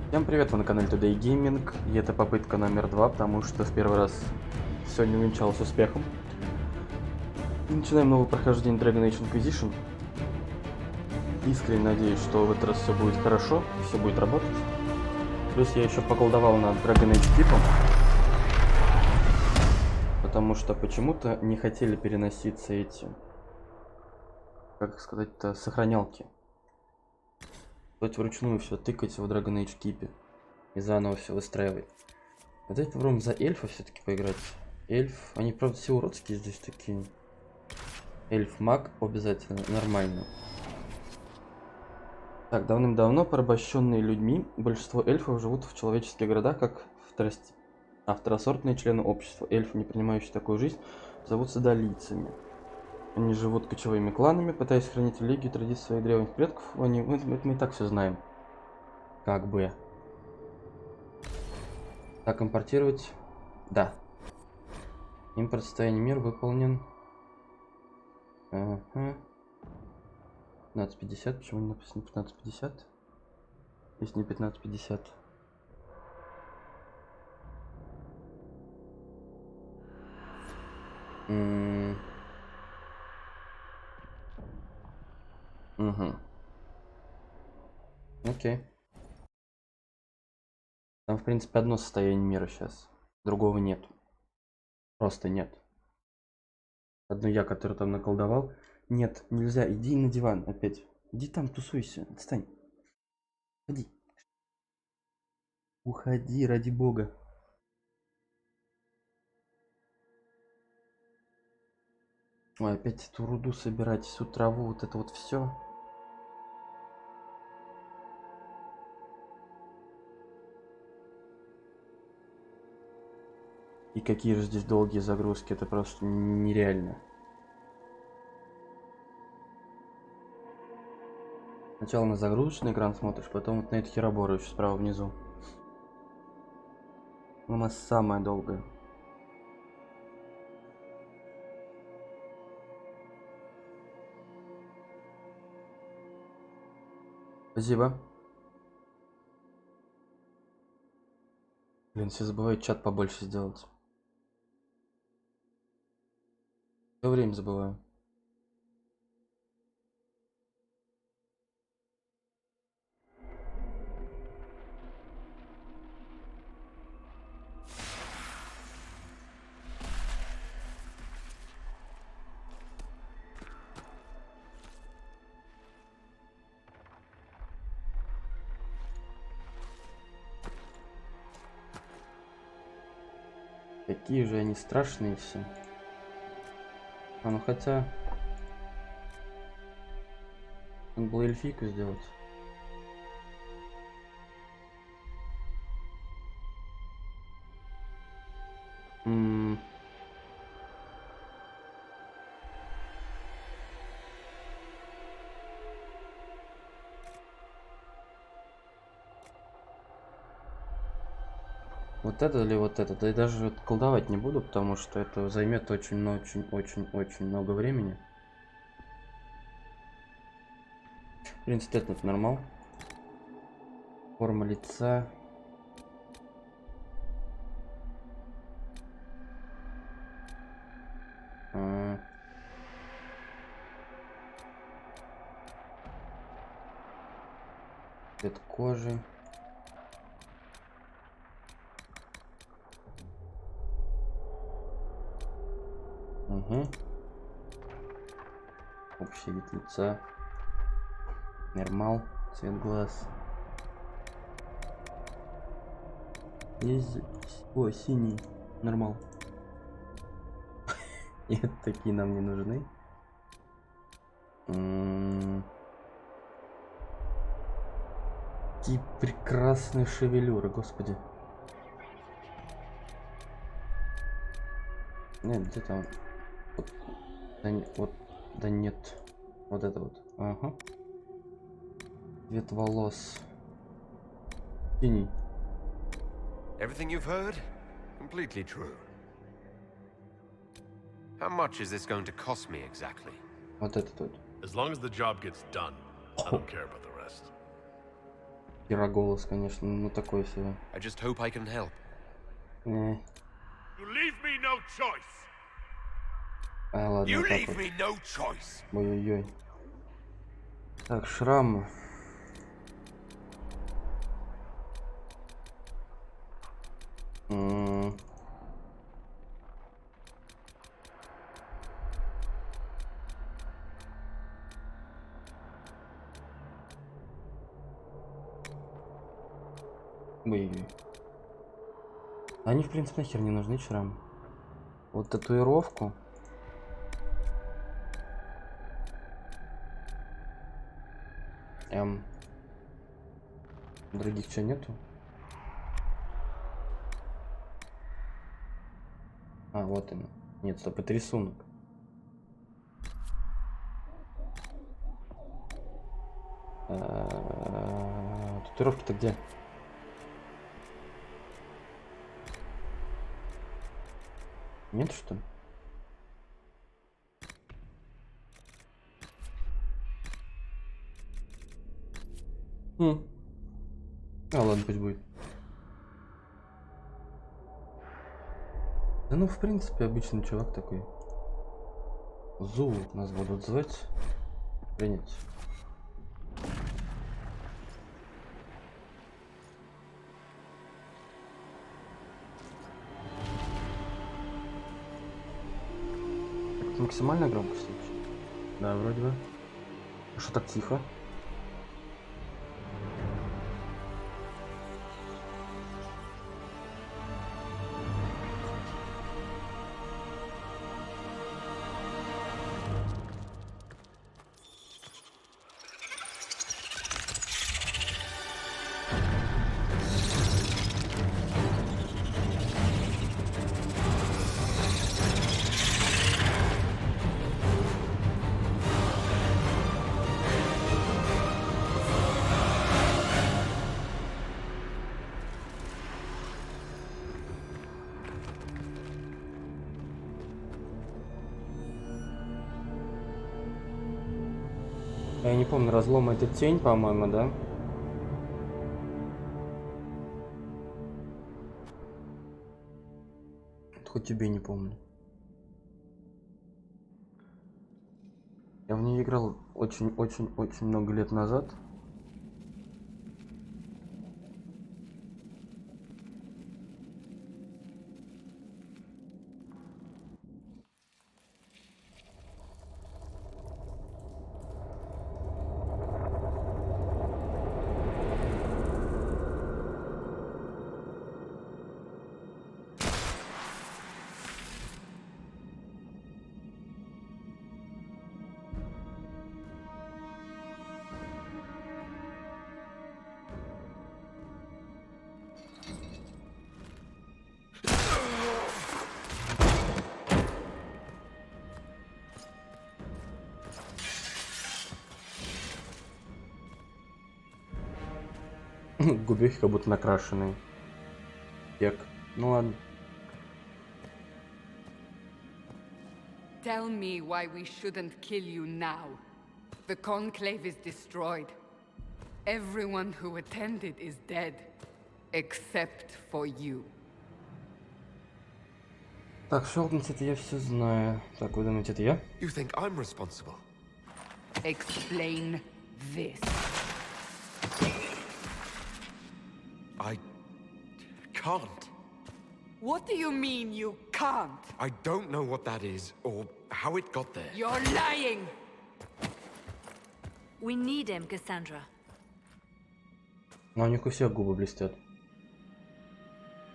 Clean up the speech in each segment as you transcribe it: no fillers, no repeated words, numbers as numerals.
Всем привет, вы на канале Today Gaming, и это попытка номер 2, потому что в первый раз все не увенчалось успехом. И начинаем новое прохождение Dragon Age Inquisition. Искренне надеюсь, что в этот раз все будет хорошо, все будет работать. Плюс я еще поколдовал над Dragon Age типом, потому что почему-то не хотели переноситься эти, как сказать-то, сохранялки. Давайте вручную все тыкать в Dragon Age Keep и заново все выстраивать. Давайте попробуем за эльфа все-таки поиграть. Эльф, они правда все уродские здесь такие. Эльф-маг обязательно, нормально. Так, давным-давно порабощенные людьми, большинство эльфов живут в человеческих городах, как второсортные члены общества. Эльфы, не принимающие такую жизнь, зовутся долийцами. Они живут кочевыми кланами, пытаясь сохранить религию и традиции своих древних предков. Мы и так все знаем. Как бы. Так, импортировать. Да. Импорт состояния мира выполнен. Ага. 1550. Почему не написано 1550? Если не 1550. Угу. Окей. Там, в принципе, одно состояние мира сейчас. Другого нет. Просто нет. Одно я, который там наколдовал. Нет, нельзя. Иди на диван опять. Иди там, тусуйся. Отстань. Уходи. Уходи, ради бога. Ой, опять эту руду собирать, всю траву, вот это вот все. И какие же здесь долгие загрузки, это просто нереально. Сначала на загрузочный экран смотришь, потом вот на эту херобору еще справа внизу. У нас самая долгая. Спасибо. Блин, все забывают чат побольше сделать. Все время забываю. Какие же они страшные все. А ну хотя... Надо было эльфийку сделать. Вот это или вот это? Да и даже вот колдовать не буду, потому что это займет очень много времени. В принципе, это нормал. Форма лица. Цвет кожи. Угу. Общий вид лица. Нормал. Цвет глаз. Есть... О, синий. Нормал. Нет, такие нам не нужны. Какие прекрасные шевелюры, господи. Нет, где там? Вот, да нет. Вот это вот. Ага. Цвет волос. Синий. Everything you've heard? Completely true. How much is this going to cost me exactly? Вот этот вот. As long as the job gets done, I don't care about the rest. Пироголос, конечно, ну такой себе. I just hope I can help. Не. You leave me no choice. А, ладно, You вот так leave вот. me no choice. Ой-ой-ой. Так, шрамы. М. Ой-ой-ой. Они, в принципе, нахер не нужны, шрамы. Вот татуировку. Других что нету? А, вот она. Нет, стоп, это рисунок. Татуировки-то где? Нет, что ли? А, ладно, пусть будет. Да ну, в принципе, обычный чувак такой. Зул нас будут звать. Принять. Это максимальная громкость? Да, вроде бы. А что так тихо? Я не помню, разлом это тень, по-моему, да? Хоть тебе не помню. Я в нее играл очень много лет назад. Губехи как будто накрашенные. Як. Ну ладно. Tell me why we shouldn't kill you now. The conclave is destroyed. Everyone who attended is dead, except for you. Так, щелкнуть это я все знаю. Так, вы думаете, это я? You think I'm responsible? Explain this. I can't. What do you mean you can't? I don't know what that is or how it got there. You're lying! We need him, Cassandra. Ну, у них у всех губы блестят.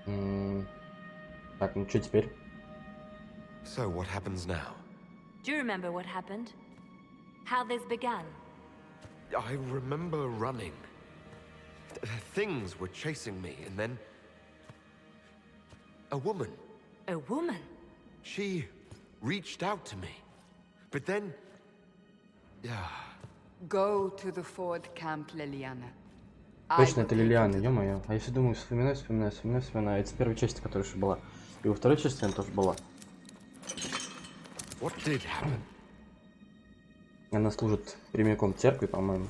Так, ну что теперь? So what happens now? Do you remember what happened? How this began? I remember running. Things were chasing me, and then a woman. A woman? She reached out to me. But then, yeah. Go to the Ford camp, Liliana. Точно, это Лилиана, ё-моё. А я все думаю, вспоминаю. Это с первой части, которая еще была. И во второй части она тоже была. What did happen? Она служит прямиком церкви, по-моему.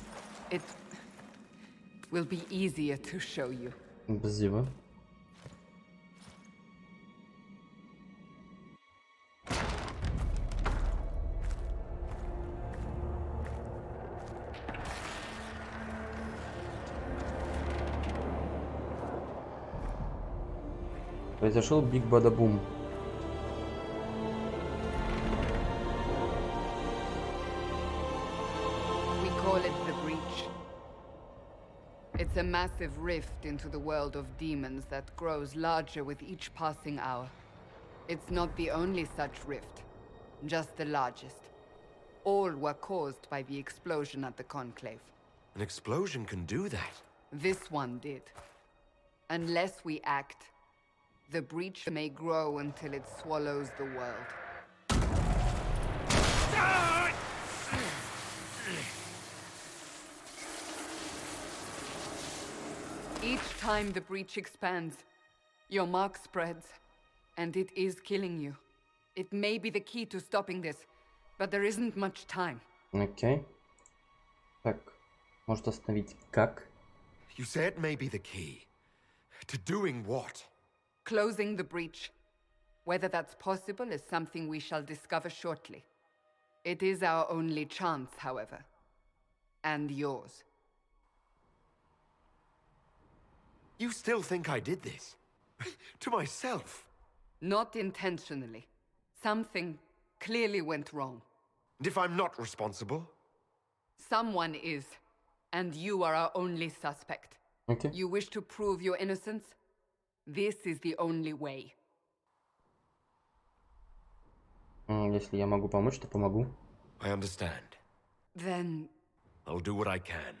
will be easier to show you. Без дива. Произошел Биг Бада-Бум. We call it the Breach. It's a massive rift into the world of demons that grows larger with each passing hour. It's not the only such rift, just the largest. All were caused by the explosion at the Conclave. An explosion can do that. This one did. Unless we act, the breach may grow until it swallows the world. Each time the breach expands, your mark spreads, and it is killing you. It may be the key to stopping this, but there isn't much time. Окей. Так, может остановить как? You say it may be the key. To doing what? Closing the breach. Whether that's possible is something we shall discover shortly. It is our only chance, however. And yours. You still think I did this? To myself? Not intentionally. Something clearly went wrong. And if I'm not responsible? Someone is, and you are our only suspect. Окей. You wish to prove your innocence? This is the only way. Если я могу помочь, то помогу. I understand. Then I'll do what I can.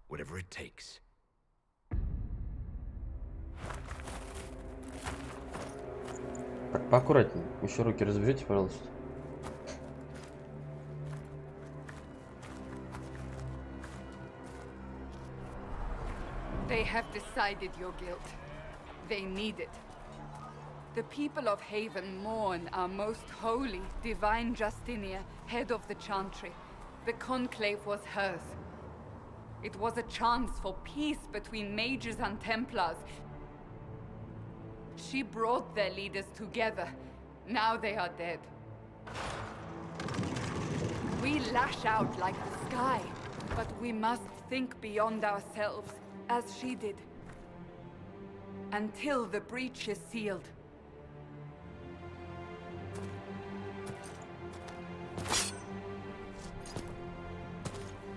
Whatever it takes. Так, поаккуратнее. Еще руки разберите, пожалуйста. they have decided your guilt. They need it. The people of Haven mourn our most holy, divine Justinia, head of the Chantry. The Conclave was hers. It was a chance for peace between mages and Templars. She brought their leaders together. Now they are dead. We lash out like the sky, but we must think beyond ourselves, as she did. Until the breach is sealed.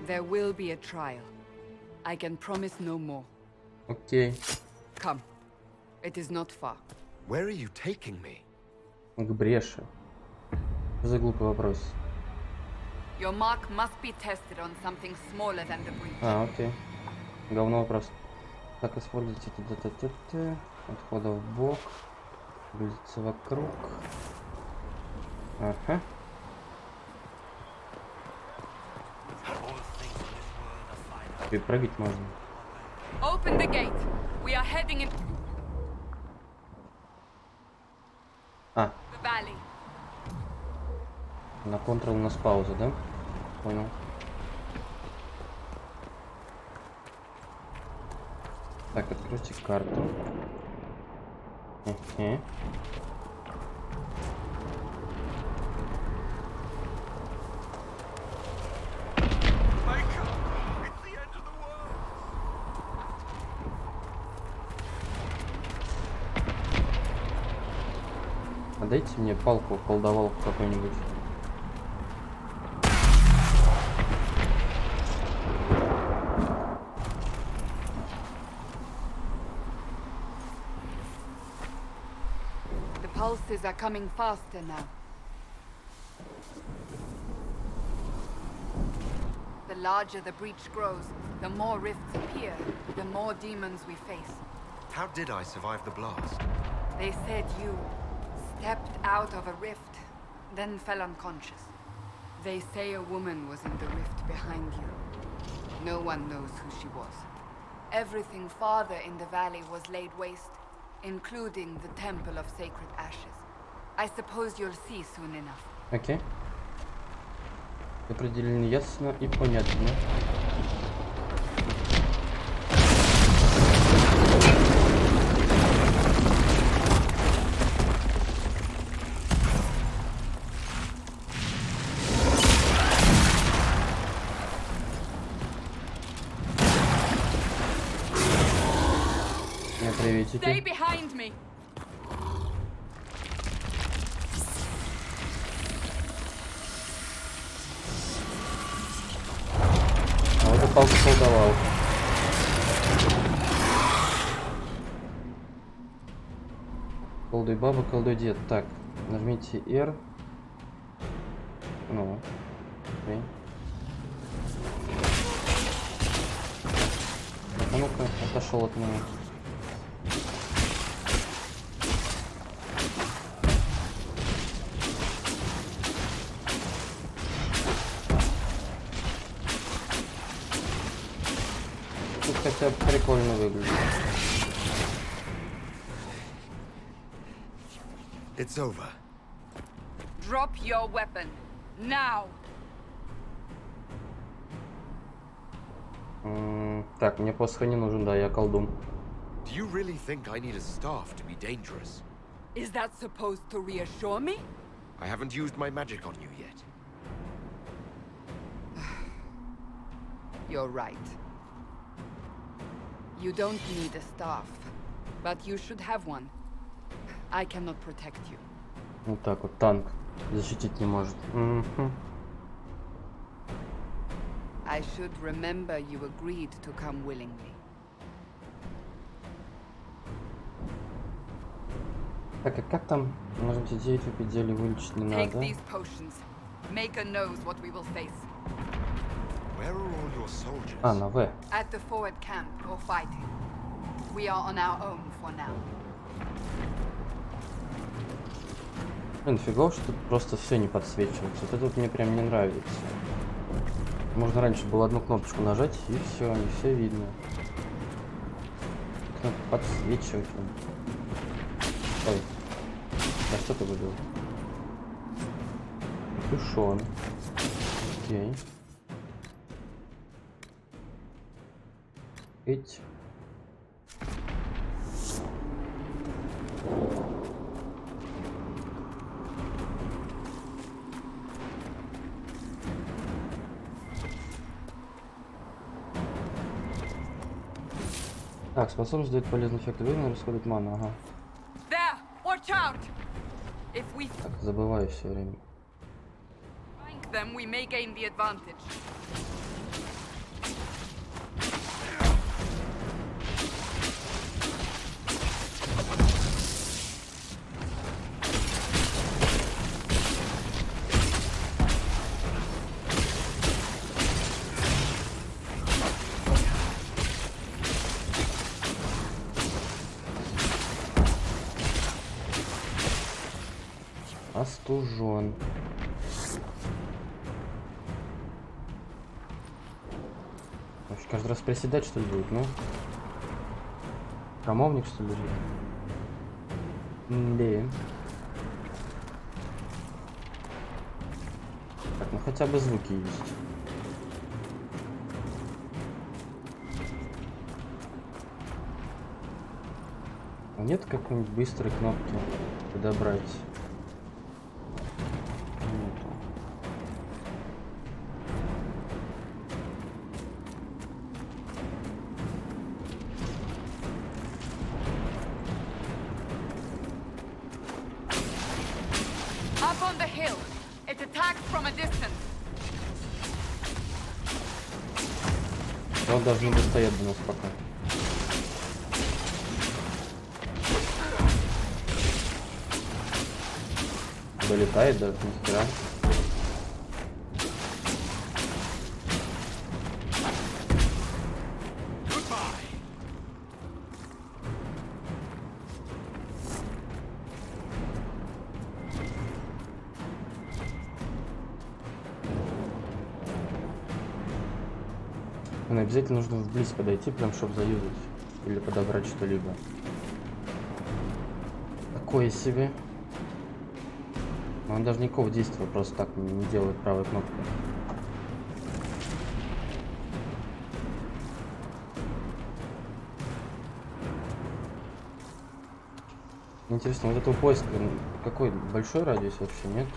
There will be a trial. I can promise no more. Окей. Come. It is not far. Where are you taking me? К бреши. Что за глупый вопрос? Your mark must be tested on something smaller than the breach. Окей. Говно вопрос. Так, используйте т-т-т-т. Отхода в бок. Двигаться вокруг. Ага. И прыгать можно. Open the gate. We are heading in А, the valley. на контрол у нас пауза, да? Понял. Так, откройте карту. Ага. А дайте мне палку, колдовалку какой-нибудь. The pulses are coming faster now. The larger the breach grows, the more rifts appear, the more demons we face. How did I survive the blast? They said you stepped out of a rift, then fell unconscious. They say a woman was in the rift behind you. No one knows who she was. Everything farther in the valley was laid waste, including the Temple of Sacred Ashes. I suppose you'll see soon enough. Окей. Определение ясно и понятно. приветики. Stay behind me. А вот и палка колдовал. Колдуй баба, колдуй дед. Так, нажмите R. Ну, окей. А ну-ка, отошел от меня. Тут хотя бы прикольно выглядит. It's over. Drop your weapon. Now. Так, мне посох не нужен, да, я колдун. Do you really think I need a staff to be dangerous? Is that supposed to reassure me? I haven't used my magic on you yet. You're right. You don't need a staff, but you should have one. I cannot protect you. Вот так вот, танк защитить не может. I should remember you agreed to come willingly. Так, а как там? Можем сидеть, выпить зелье, вылечить не Take надо. these potions. Maker knows what we will face. Where are all your soldiers? А, на В. At the forward camp or fighting. We are on our own for now. Блин, фигово, что тут просто все не подсвечивается. Вот это вот мне прям не нравится. Можно раньше было одну кнопочку нажать, и все, не все видно. Надо подсвечивать. Ой. А что ты выбил? Тушон. Окей. Эть. Так, способность дает полезный эффект времени, расходует ману, ага. There! Watch out! If we Так, забываю все время. flank them, we may gain the advantage. Остужен. Вообще, каждый раз приседать, что ли, будет, ну? Храмовник, что ли, лежит? Да. Так, ну хотя бы звуки есть. Нет какой-нибудь быстрой кнопки подобрать? Нету. Up on the hill. It attacks from a distance. Он даже не достает до нас пока. Долетает даже, ни хера. Но обязательно нужно вблизь подойти, прям чтобы заюзать. Или подобрать что-либо. Такое себе. Но он даже никакого действия просто так не делает правой кнопкой. Интересно, вот этого поиска какой большой радиус вообще, нет?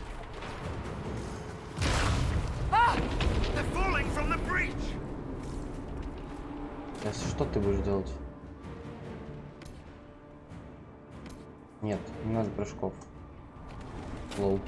They're falling from the breach! Сейчас что ты будешь делать? Нет, не надо прыжков. Лол.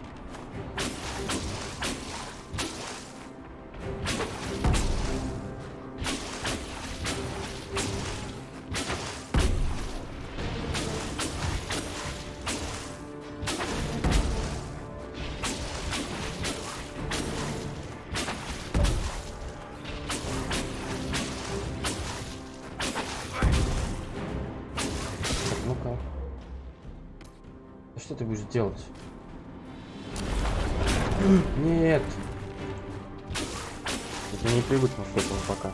Ну-ка. Что ты будешь делать? Нет! Я не привыкну к этому пока.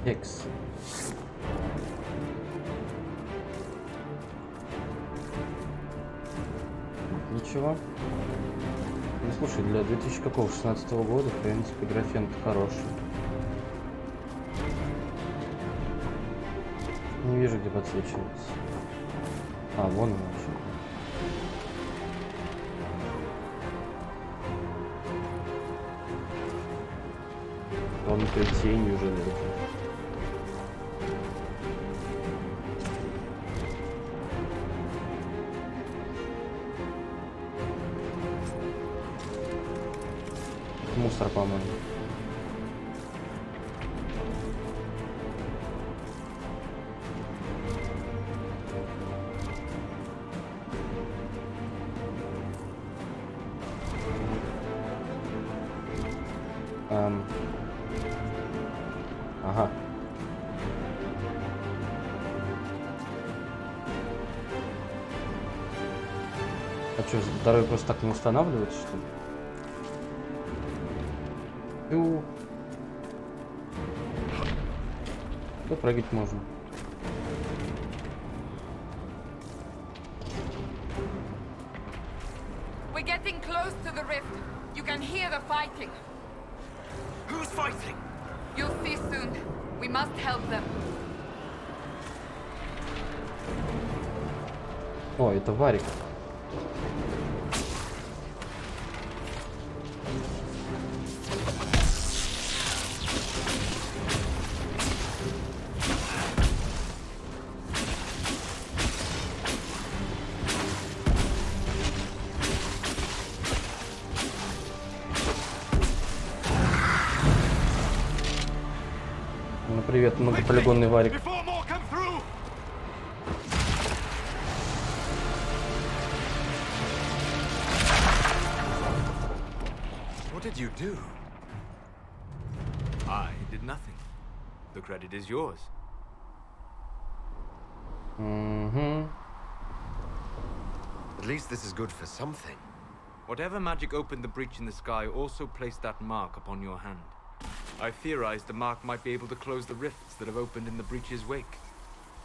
Экс. Ничего. Ну слушай, для 2016 года, в принципе, графен хороший. Не вижу, где подсвечивается. А, вон он вообще. Он перед тенью уже лежит. Мусор, по-моему. Ага. А что, здоровье просто так не устанавливается, что ли? Да прыгать можно. We're getting close to the rift. You can hear the fighting. Who's fighting? You'll see soon. We must help them. О, это Варик. Ну, привет, многополигонный Варик. Before more come through! What did you do? I did nothing. The credit is yours. Угу. At least this is good for something. Whatever magic opened the breach in the sky also placed that mark upon your hand. I theorized the mark might be able to close the rifts that have opened in the breach's wake.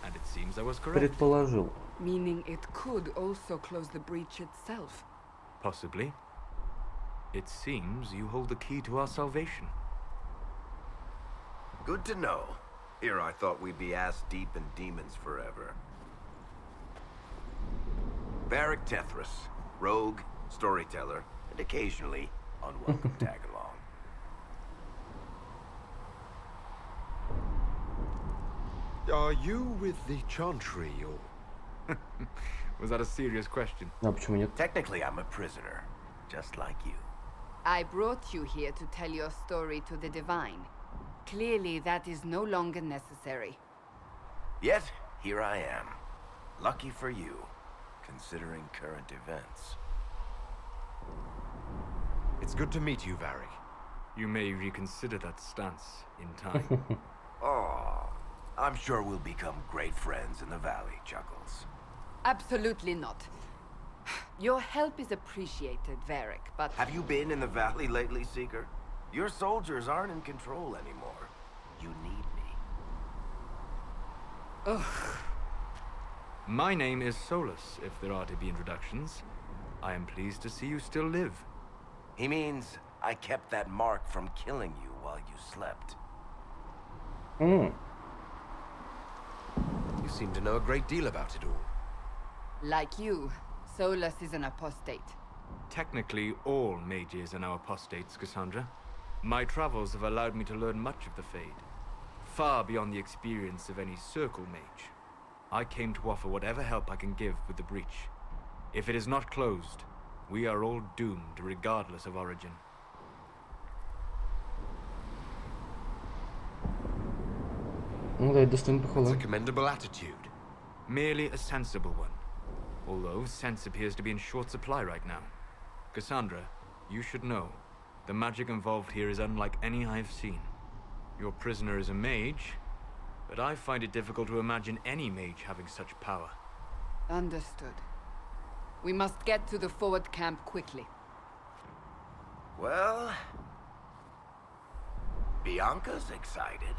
And it seems I was correct. Предположил. Meaning it could also close the breach itself. Possibly. It seems you hold the key to our salvation. Good to know. Here I thought we'd be ass deep in demons forever. Varric Tethras, rogue, storyteller, and occasionally unwelcome tag-along. Are you with the Chantry, or...? Was that a serious question? А почему нет? Technically, I'm a prisoner, just like you. I brought you here to tell your story to the Divine. Clearly, that is no longer necessary. Yet, here I am. Lucky for you, considering current events. It's good to meet you, Varric. You may reconsider that stance in time. Oh, I'm sure we'll become great friends in the valley, Chuckles. Absolutely not. Your help is appreciated, Varric, but... Have you been in the valley lately, Seeker? Your soldiers aren't in control anymore. You need me. Ugh. My name is Solus, if there are to be introductions. I am pleased to see you still live. He means I kept that mark from killing you while you slept. М, You seem to know a great deal about it all. Like you, Solus is an apostate. Technically, all mages are now apostates, Cassandra. My travels have allowed me to learn much of the Fade, far beyond the experience of any circle mage. I came to offer whatever help I can give with the breach. If it is not closed, we are all doomed regardless of origin. Ну да, достойно It's a похвалы. commendable attitude. Merely a sensible one. Although sense appears to be in short supply right now. Cassandra, you should know, the magic involved here is unlike any I've seen. Your prisoner is a mage, but I find it difficult to imagine any mage having such power. Understood. We must get to the forward camp quickly. Well, Bianca's excited.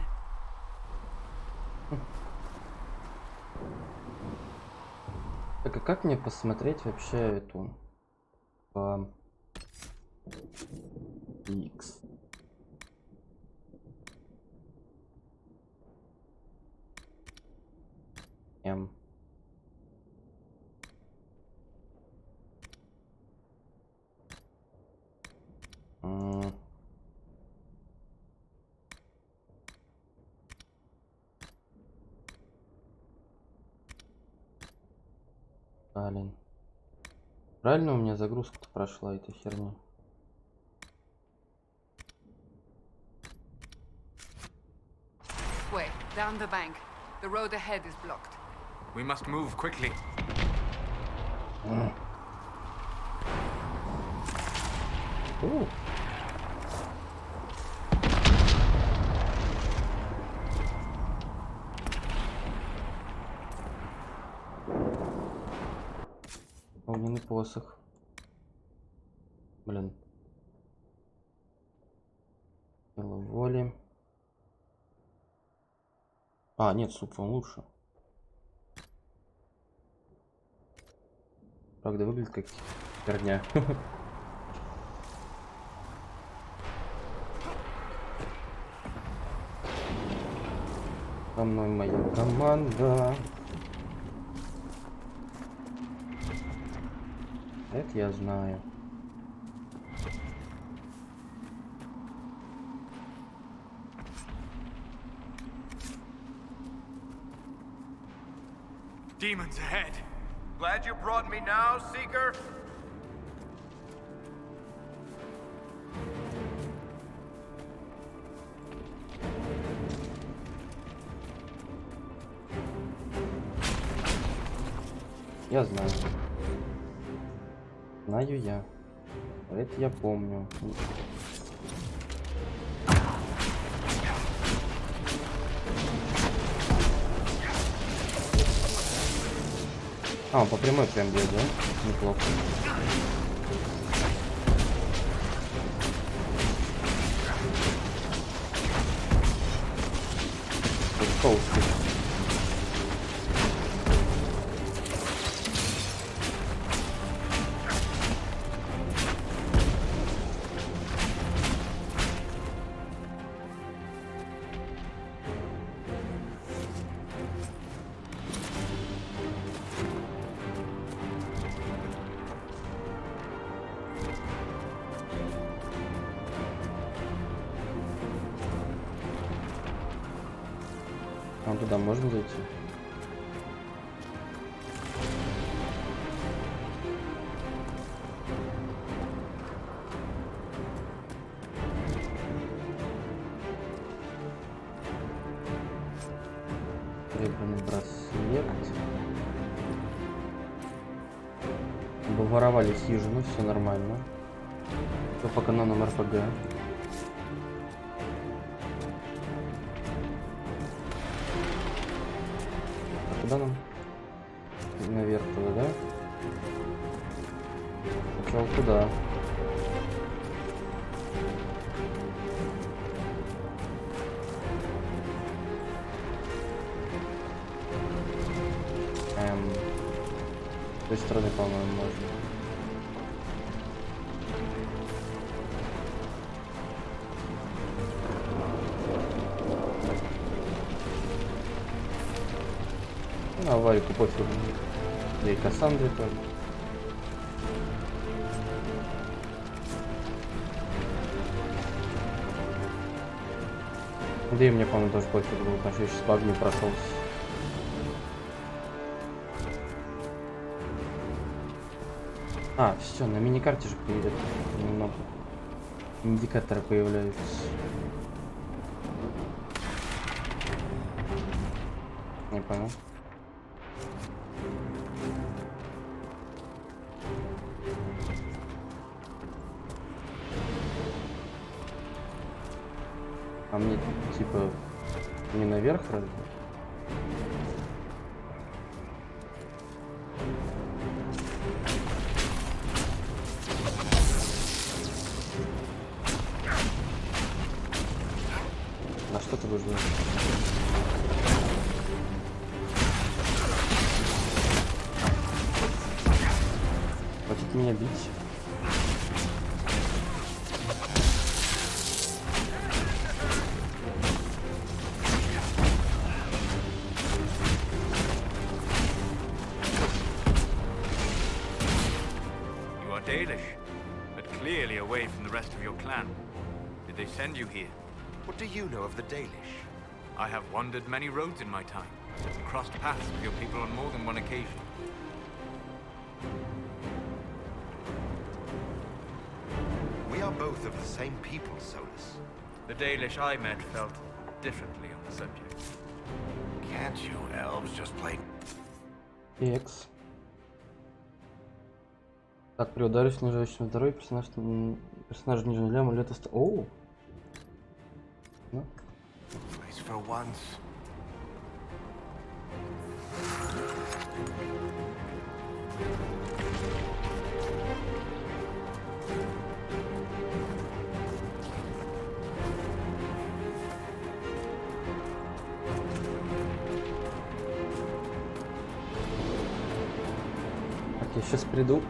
Так, а как мне посмотреть вообще эту по X? М. М. Блин. Правильно у меня загрузка-то прошла эта херня? Way, down the bank. The road ahead is blocked. We must move quickly. У. Огненный посох. Блин. Сила воли. А, нет, суп он лучше. Правда, выглядит как херня. Со мной моя команда. Это я знаю. Demons ahead. Glad you brought me now, Seeker? Я знаю. Знаю я. Это я помню. А, он по прямой прям бьет, да? Неплохо. Тут толстый. А туда можно зайти? Серебряный браслет. Воровали хижину, все нормально. Все по канонам РПГ. Куда нам? Наверх туда, да? Сначала туда. С той стороны, по-моему, можно. Ну, Варику пофигу. Да и Кассандре тоже. Да и мне, по-моему, тоже пофигу было, потому что я сейчас по огню прошелся. А, все, на миникарте же появляется немного. Индикаторы появляются. Не понял. А мне типа не наверх разве? На что ты будешь делать? Хватит меня бить. You are Dalish, but clearly away from the rest of your clan. Did they send you here? What do you know of the Dalish? I have wandered many roads in my time, and crossed paths with your people on more than one occasion. We are both of the same people, Solus. The Dalish I met felt differently on the subject. Can't you elves just play? Экс. Так, при ударе снижающем здоровье персонаж нижнего ляма амулета. Оу! Ну. Place for once. Так, я сейчас приду.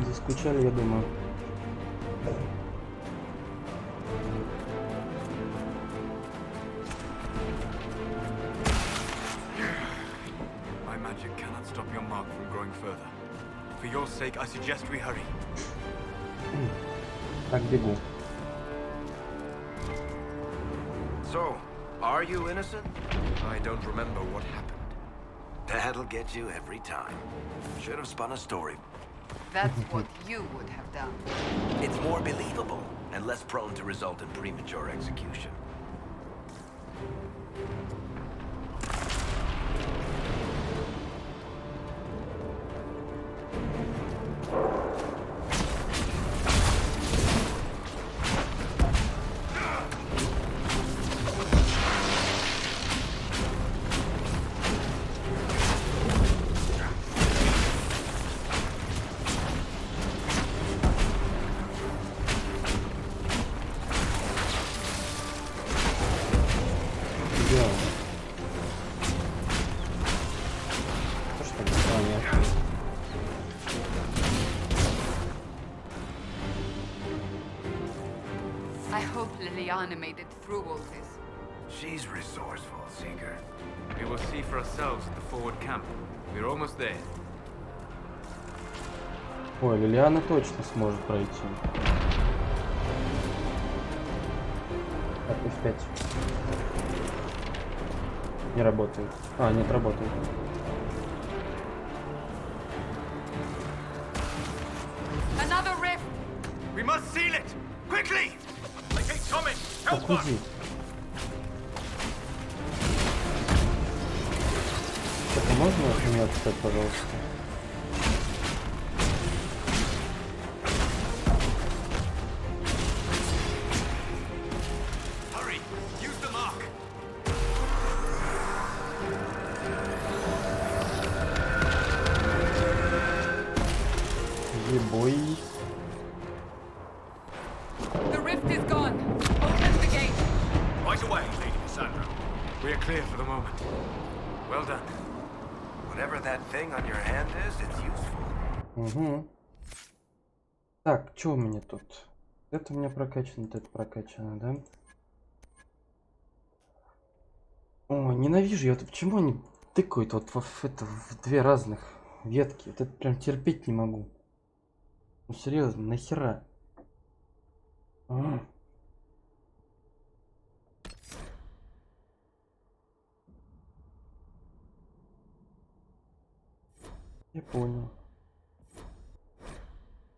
Заскучали, я думаю. My magic cannot stop your mark from growing further. For your sake, I suggest we hurry. Так, бегу. So, are you innocent? I don't remember what happened. That'll get you every time. Should have spun a story. That's what you would have done. It's more believable and less prone to result in premature execution. I hope Liliana made it through all this. She's resourceful, Seeker. We will see for ourselves at the forward camp. We're almost there. Ой, Лилиана точно сможет пройти. Так, F5. Не работает. А, нет, работает. Another rift! We must seal it! Quickly! They keep coming! Help us! Уходи. Так, а можно от меня отстать, пожалуйста? Hurry! Use the mark! Ебой. The rift is gone. Open the gate. Right away, Lady Cassandra. We are clear for the moment. Well done. Whatever that thing on your hand is, it's useful. Угу. Так, что у меня тут? Это у меня прокачано, это прокачано, да? О, ненавижу я. Вот почему они тыкают вот в две разных ветки? Вот это прям терпеть не могу. Ну серьезно, нахера? Я понял.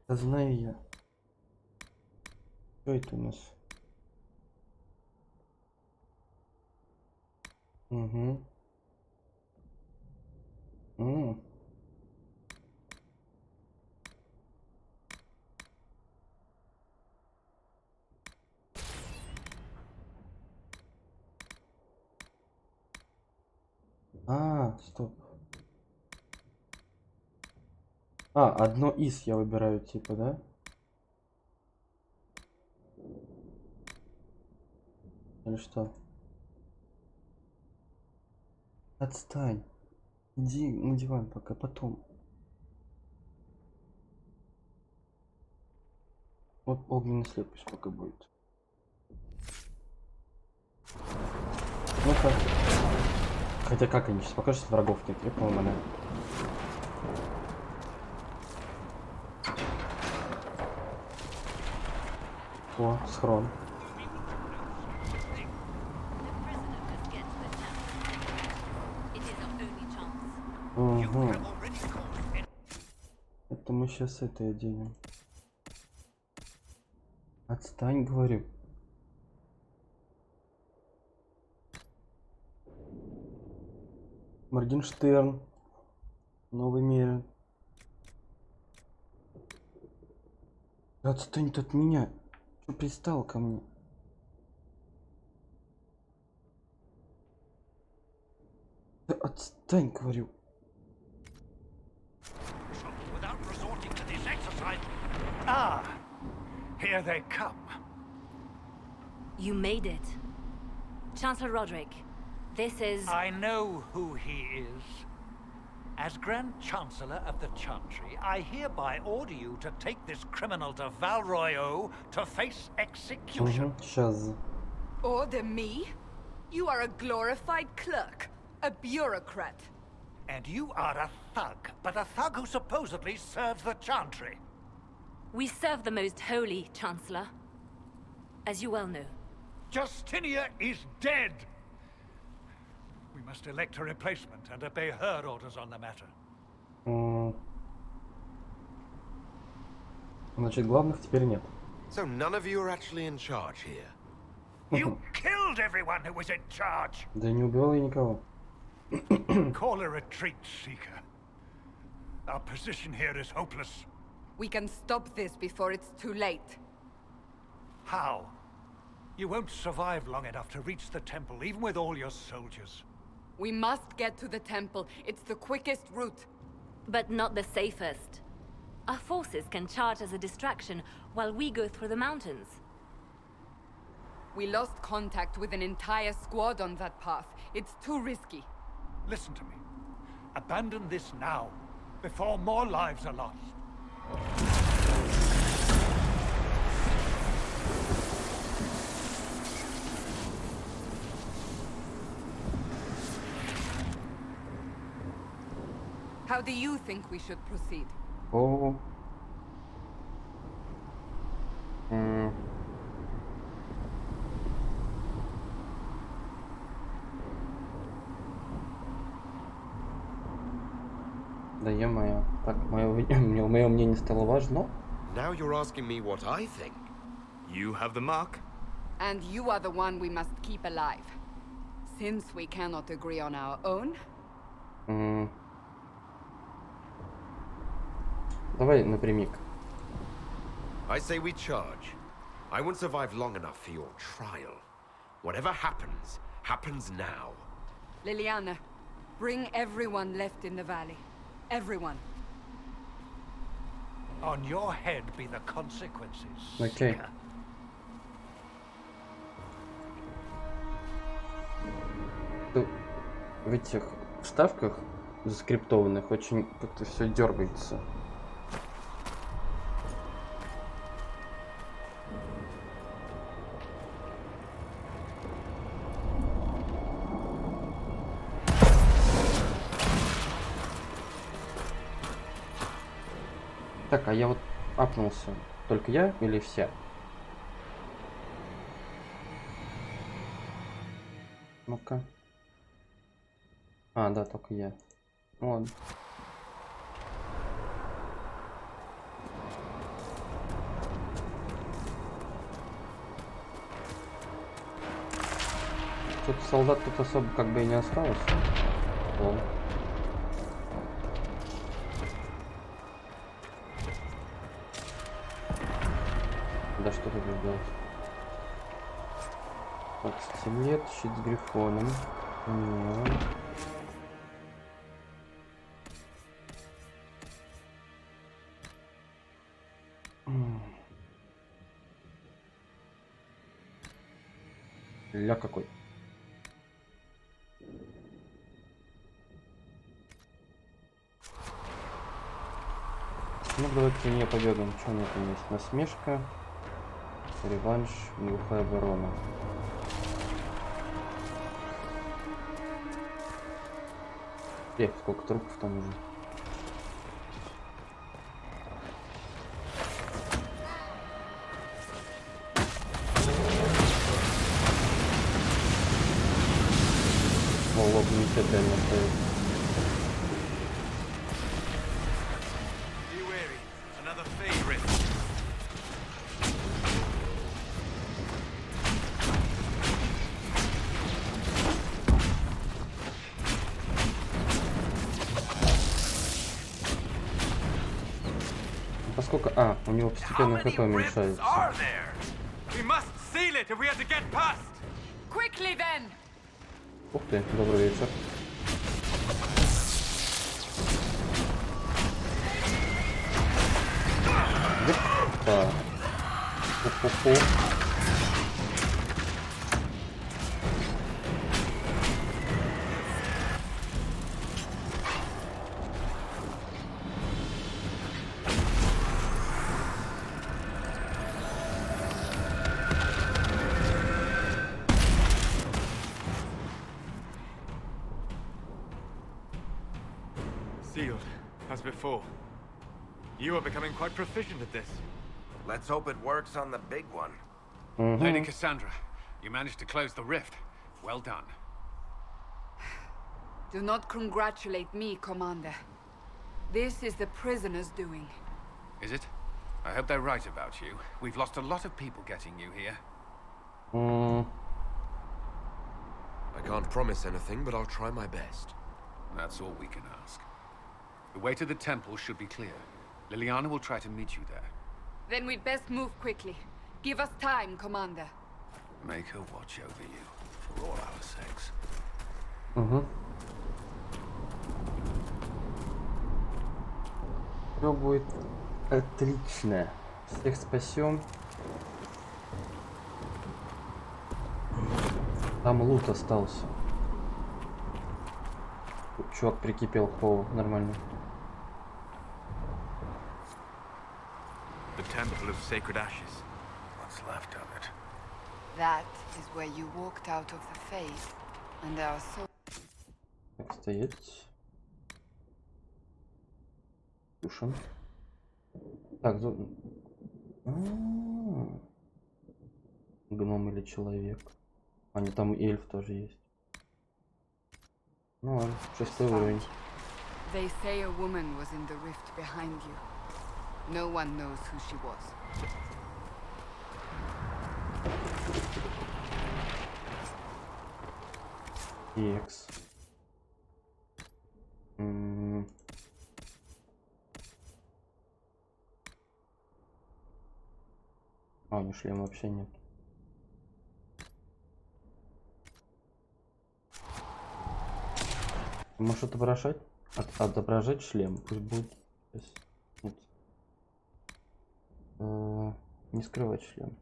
Да знаю я. Что это у нас? Угу. Стоп. Одно из я выбираю, типа, да? Или что? Отстань. Иди на диван пока, потом. Вот огненный след пусть пока будет. Ну-ка. Хотя как они сейчас покажут, что врагов нет, я по-моему, О, схрон. Угу. Это мы сейчас это оденем. Отстань, говорю. Моргенштерн. Новый мир. Отстань от меня. Что пристал ко мне? Да отстань, говорю. Here they come. You made it. Chancellor Roderick, this is... I know who he is. As Grand Chancellor of the Chantry, I hereby order you to take this criminal to Valroyo to face execution. Сейчас. Order me? You are a glorified clerk, a bureaucrat. And you are a thug, but a thug who supposedly serves the Chantry. We serve the most holy, Chancellor. As you well know. Justinia is dead! We must elect a replacement and obey her orders on the matter. Значит, главных теперь нет. So none of you are actually in charge here. You killed everyone who was in charge! Да не убивал я никого. Call a retreat, Seeker. Our position here is hopeless. We can stop this before it's too late. How? You won't survive long enough to reach the temple, even with all your soldiers. We must get to the temple. It's the quickest route. But not the safest. Our forces can charge as a distraction while we go through the mountains. We lost contact with an entire squad on that path. It's too risky. Listen to me. Abandon this now, before more lives are lost. How do you think we should proceed? О. Да е-мое. Так, мое мнение стало важно. Now you're asking me what I think. You have the mark. And you are the one we must keep alive. Since we cannot agree on our own. Давай напрямик. I say we charge. I won't survive long enough for your trial. Whatever happens, happens now. Liliana, bring everyone left in the valley. Everyone. On your head be the consequences. Окей. Seeker. В этих вставках заскриптованных очень как-то все дергается. Так, а я вот апнулся. Только я или все? Ну-ка. А, да, только я. Ну ладно. Что-то солдат тут особо как бы и не осталось. О. Да что тут делать? Так, стилет, щит с грифоном. Нет. Ля какой. Ну давайте не побегаем. Что у меня там есть? Насмешка. Реванш, глухая оборона. Сколько трупов там уже. О, лоб не реально стоит. Be wary. Another favorite. Поскольку... А, у него постепенно ХП уменьшается. We must seal it if we are to get past. Quickly then! Ух ты, добрый вечер. Опа. Пу-пу-пу. before. You are becoming quite proficient at this. Let's hope it works on the big one. Lady Cassandra, you managed to close the rift. Well done. Do not congratulate me, Commander. This is the prisoner's doing. Is it? I hope they're right about you. We've lost a lot of people getting you here. I can't promise anything, but I'll try my best. That's all we can ask. The way to the temple should be clear. Liliana will try to meet you there. Then we'd best move quickly. Give us time, Commander. Make her watch over you, for all our sakes. Все будет отлично. Всех спасем. Там лут остался. Чувак прикипел к полу. Нормально. The Temple of Sacred Ashes. What's left of it? That is where you walked out of the faith, and our soul. Так, стоит. Слушаем. Так, гном или человек. А, не, там эльф тоже есть. Ну ладно, 6 уровень. They say a woman was in the rift behind you. No one knows who she was. Екс. А, у него шлема вообще нет. Можешь отображать шлем. Пусть будет. Нет. Не скрывать шлем.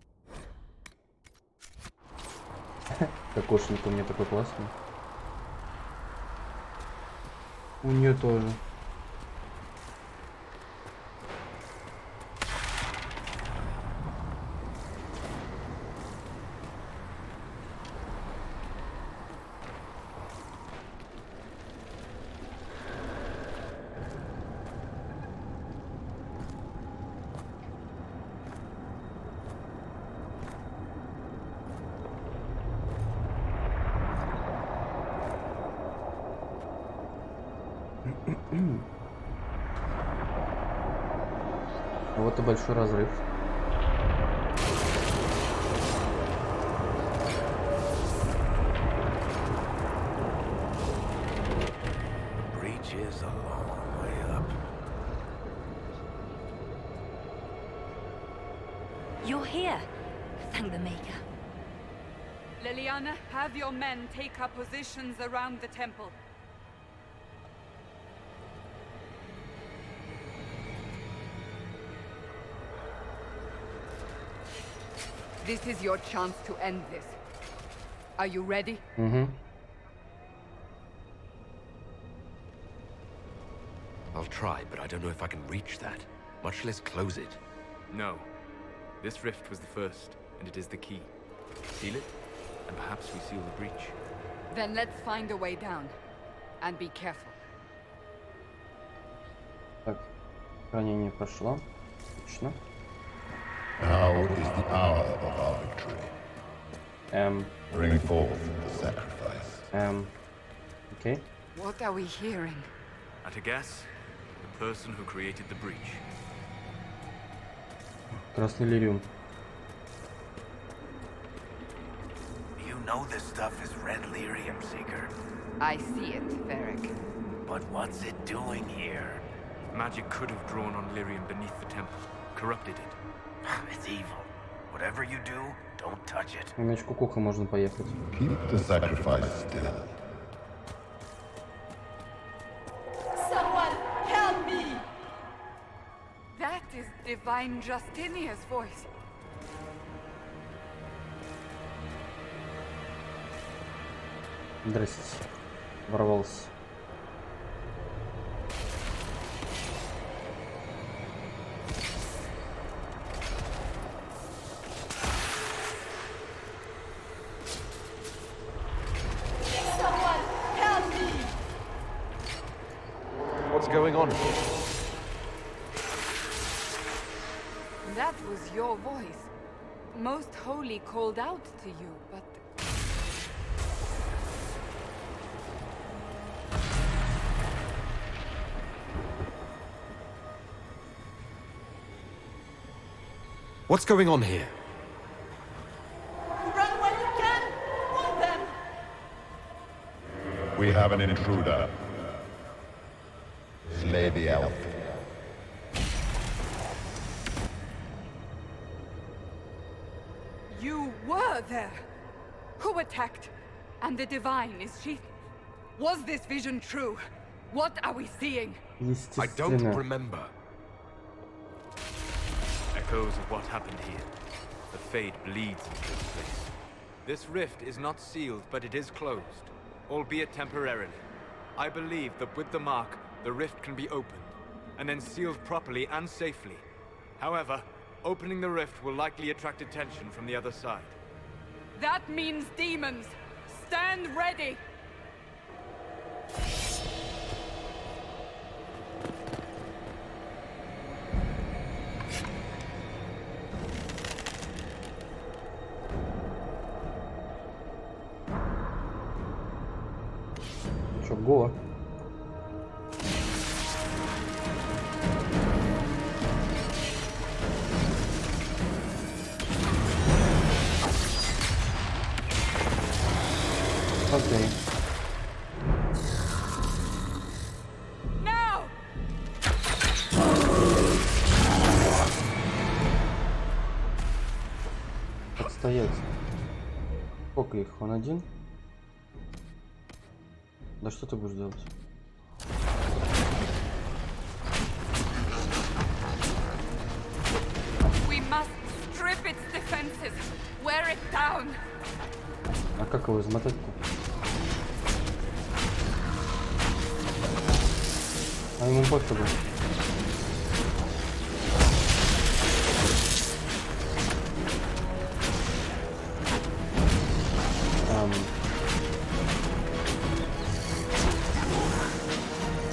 Кокошник у меня такой классный. У нее тоже. Вот и большой разрыв. Breach is a long way up. You're here. Thank the Maker. Liliana, have your men take up positions around the temple. This is your chance to end this. Are you ready? I'll try, but I don't know if I can reach that, much less close it. No. This rift was the first, and it is the key. Seal it, and perhaps we seal the breach. Then let's find a way down. And be careful. Так, хранение прошло. Отлично. Now is the hour of our victory. Bring forth the sacrifice. Okay. What are we hearing? At a guess, the person who created the breach. Красный лириум. You know this stuff is red lyrium, Seeker. I see it, Varric. But what's it doing here? Magic could have drawn on lyrium beneath the temple, corrupted it. It's evil. Whatever you do, don't touch it. На меч кукуха можно поехать. Keep the sacrifice still. Someone help me! That is Divine Justinia's voice. Здрасте. Ворвался. What's going on here? was your voice. Most Holy called out to you, but... What's going on here? Run when you can! Hold them! We have an intruder. Slay the elf. You were there! Who attacked? And the Divine, is she... Was this vision true? What are we seeing? I don't remember. Echoes of what happened here. The fade bleeds into this place. This rift is not sealed, but it is closed, albeit temporarily. I believe that with the mark, the rift can be opened, and then sealed properly and safely. However, opening the rift will likely attract attention from the other side. That means demons! Stand ready! Го. Окей. Now! Отстоять. Сколько их? Он один? Да что ты будешь делать? We must strip its defenses. Wear it down. А как его измотать-то? А ему пофигу.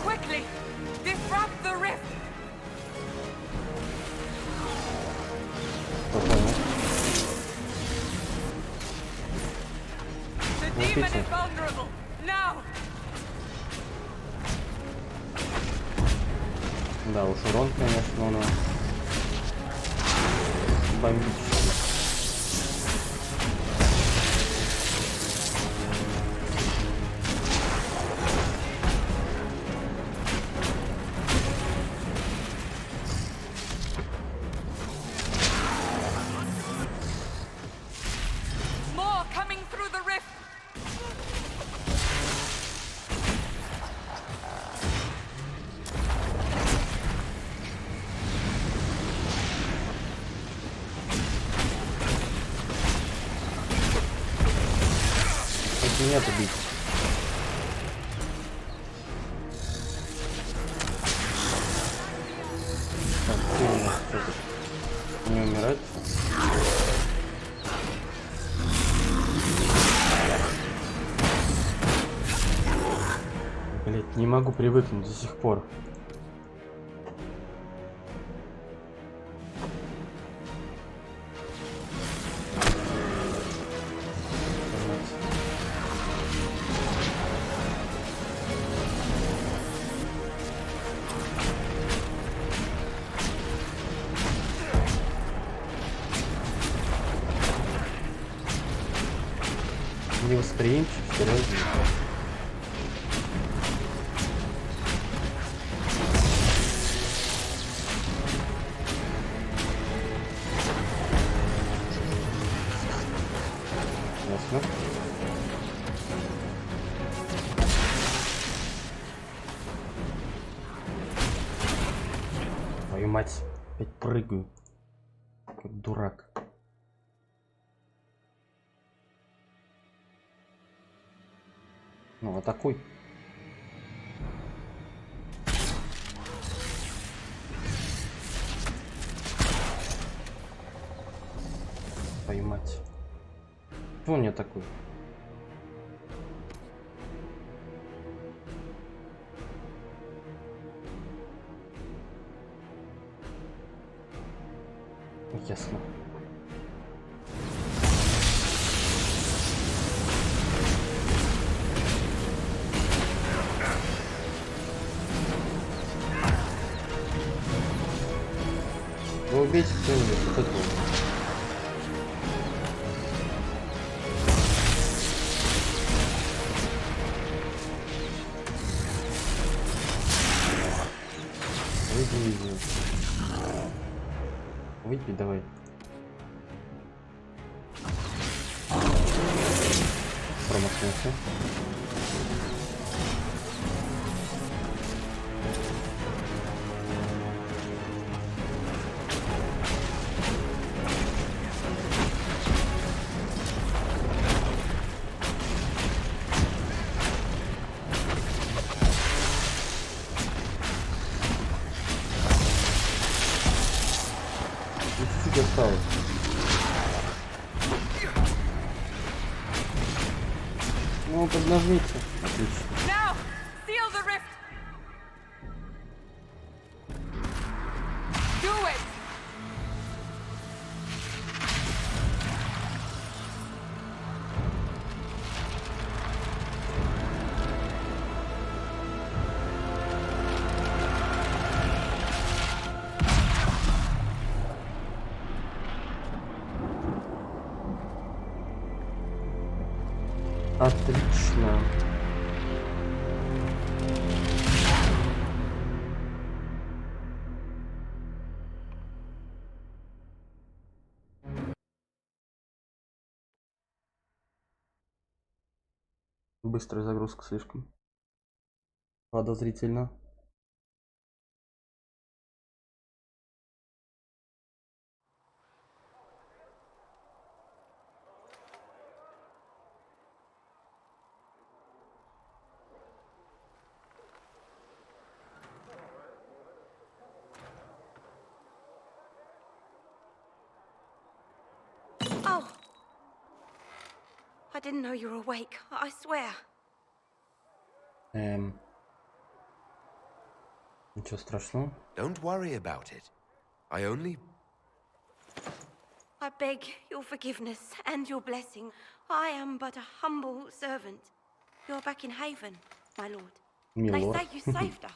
Quickly! Disrupt the rift! The demon is vulnerable! Now! Да, уж урон, конечно, у нас бомбический. More coming through the rift! Если нет, убить. Так, ты у нас что тут? Не умирать? Блять, не могу привыкнуть до сих пор. Невосприимчив, серьезно. Ясно. Твою мать, опять прыгаю, как дурак. Ну, атакуй. Твою мать. Почему он не атакует? Ясно. Вы убейте кто-нибудь, вот это вот. Выйди. Выпей, давай. Промахнулся. Чуть-чуть осталось. Ну, поднажмите. Отлично. Now, seal the rift. Do it. Отлично. Быстрая загрузка слишком. Подозрительно. Oh. I didn't know you were awake, I swear. Ничего страшного. Don't worry about it. I only... I beg your forgiveness and your blessing. I am but a humble servant. You're back in Haven, my lord. They Милорд. say you saved us.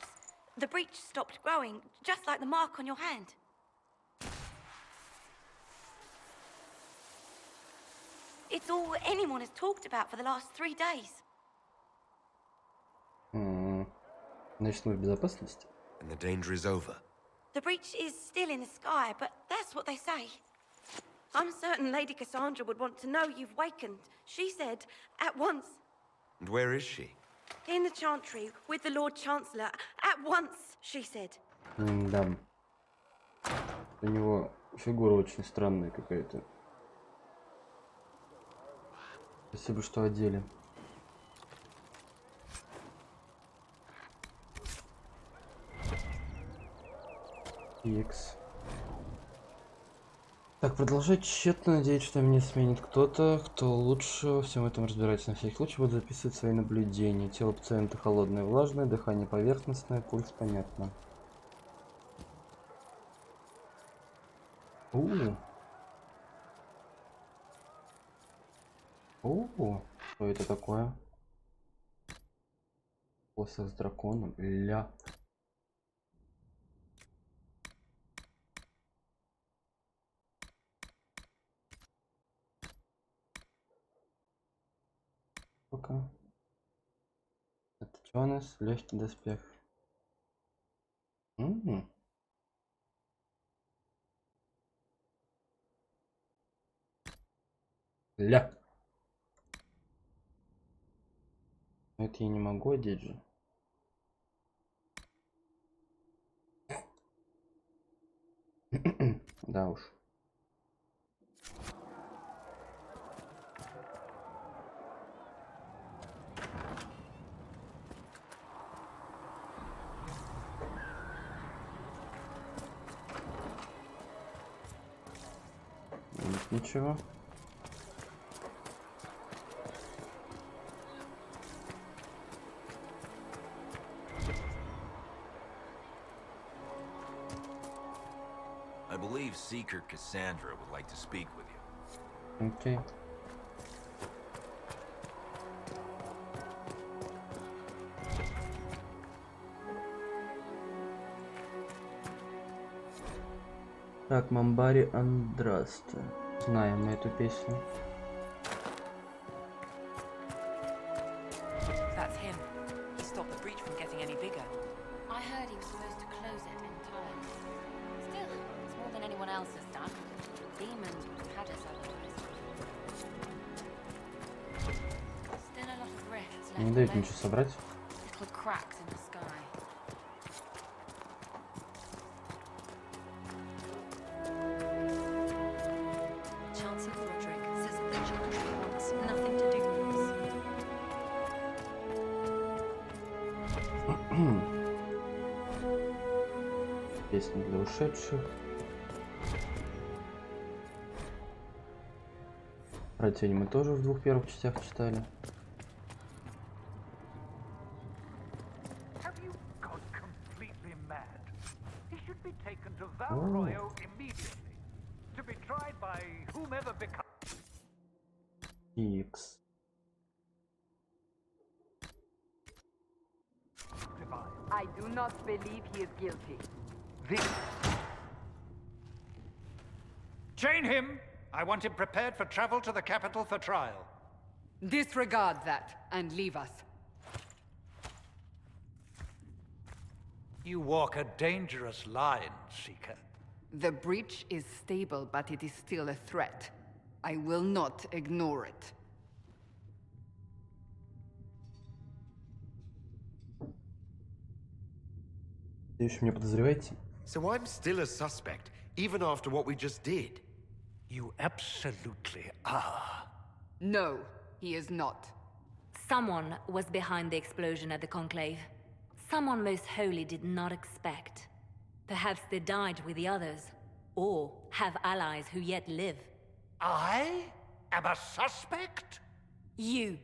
The breach stopped growing, just like the mark on your hand. It's all anyone has talked about for the last 3 days. Значит, мы в безопасности. And the danger is over. The breach is still in the sky, but that's what they say. I'm certain Lady Cassandra would want to know you've wakened. She said, at once. And where is she? In the Chantry, with the Lord Chancellor. At once, she said. Да. У него фигура очень странная какая-то. Спасибо, что одели. Икс. Так, продолжать тщетно надеюсь, что меня сменит кто-то, кто лучше во всем этом разбирается. На всякий случай буду записывать свои наблюдения. Тело пациента холодное, влажное, дыхание поверхностное, пульс понятно. Что это такое? Посох с драконом. Ля. Пока. Это что у нас? Легкий доспех. Ля. Это я не могу одеть же. Да уж. Нет, ничего. I believe believe Seeker Cassandra would like to speak with you. Окей. Так, Мамбари Андрасте. Знаем мы эту песню. That's him. He stopped the breach from getting any bigger. I heard he was supposed to close it in time. Still, it's more than anyone else has done. Demons would have had us otherwise. Still a lot of rifts left. Не дают ничего собрать. Little cracks in the sky. Песни для ушедших. Про тень мы тоже в двух первых частях читали. Have you gone completely mad? He should be taken to Valroyo immediately, to be tried by whomever becomes. Икс. I do not believe he is guilty. Chain him! I want him prepared for travel to the capital for trial. Disregard that and leave us. You walk a dangerous line, Seeker. The breach is stable, but it is still a threat. I will not ignore it. Вы еще меня подозреваете? So I'm still a suspect, even after what we just did. You absolutely are. No, he is not. Someone was behind the explosion at the Conclave. Someone most holy did not expect. Perhaps they died with the others, or have allies who yet live. I am a suspect? You,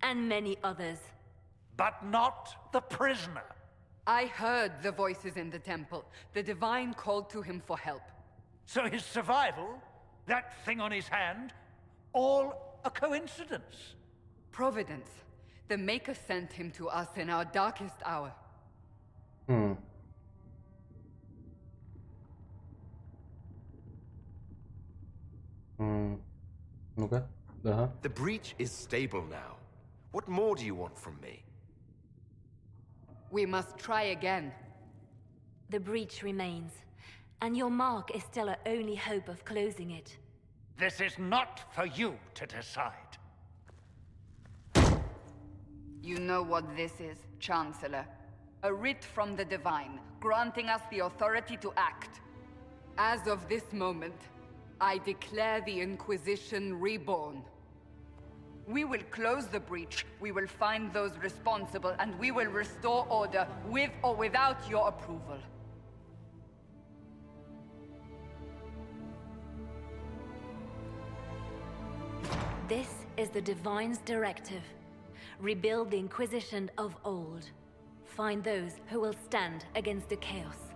and many others. But not the prisoner. I heard the voices in the temple. The Divine called to him for help. So his survival, that thing on his hand, all a coincidence? Providence. The Maker sent him to us in our darkest hour. Ну-ка. Ага. The breach is stable now. What more do you want from me? We must try again. The breach remains, and your mark is still our only hope of closing it. This is not for you to decide. You know what this is, Chancellor. A writ from the Divine, granting us the authority to act. As of this moment, I declare the Inquisition reborn. We will close the breach, we will find those responsible, and we will restore order, with or without your approval. This is the Divine's directive. Rebuild the Inquisition of old. Find those who will stand against the chaos.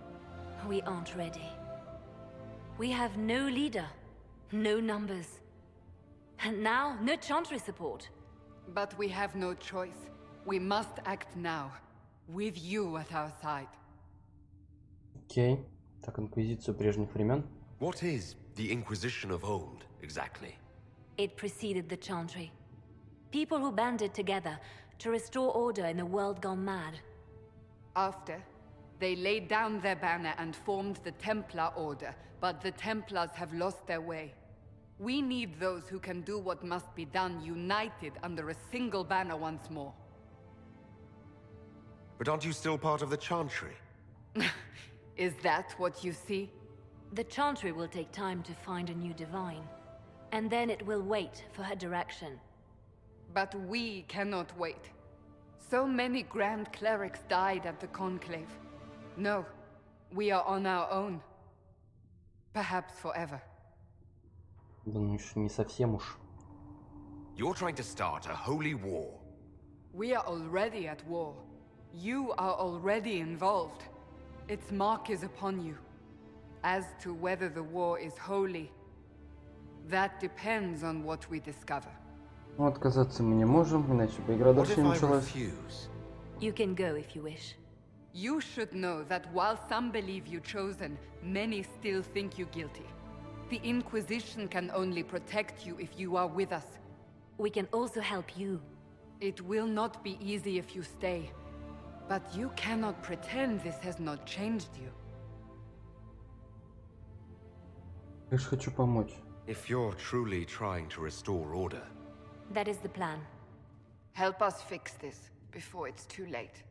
We aren't ready. We have no leader, no numbers. And now, no Chantry support. But we have no choice. We must act now, with you at our side. Окей. Так, Инквизицию прежних времен. What is the Inquisition of old, exactly? It preceded the Chantry. People who banded together to restore order in a world gone mad. After, they laid down their banner and formed the Templar Order, but the Templars have lost their way. We need those who can do what must be done, united under a single banner once more. But aren't you still part of the Chantry? Is that what you see? The Chantry will take time to find a new Divine. And then it will wait for her direction. But we cannot wait. So many Grand Clerics died at the Conclave. No, we are on our own. Perhaps forever. Да ну еще не совсем уж. You're trying to start a holy war. We are already at war. You are already involved. Its mark is upon you. As to whether the war is holy, that depends on what we discover. Ну, отказаться мы не можем, иначе бы игра What дальше if не I началась. refuse? You can go if you wish. You should know that while some believe you chosen, many still think you guilty. The Inquisition can only protect you if you are with us. We can also help you. It will not be easy if you stay, but you cannot pretend this has not changed you. Я ж хочу помочь. If you're truly trying to restore order, That is the plan. Help us fix this before it's too late.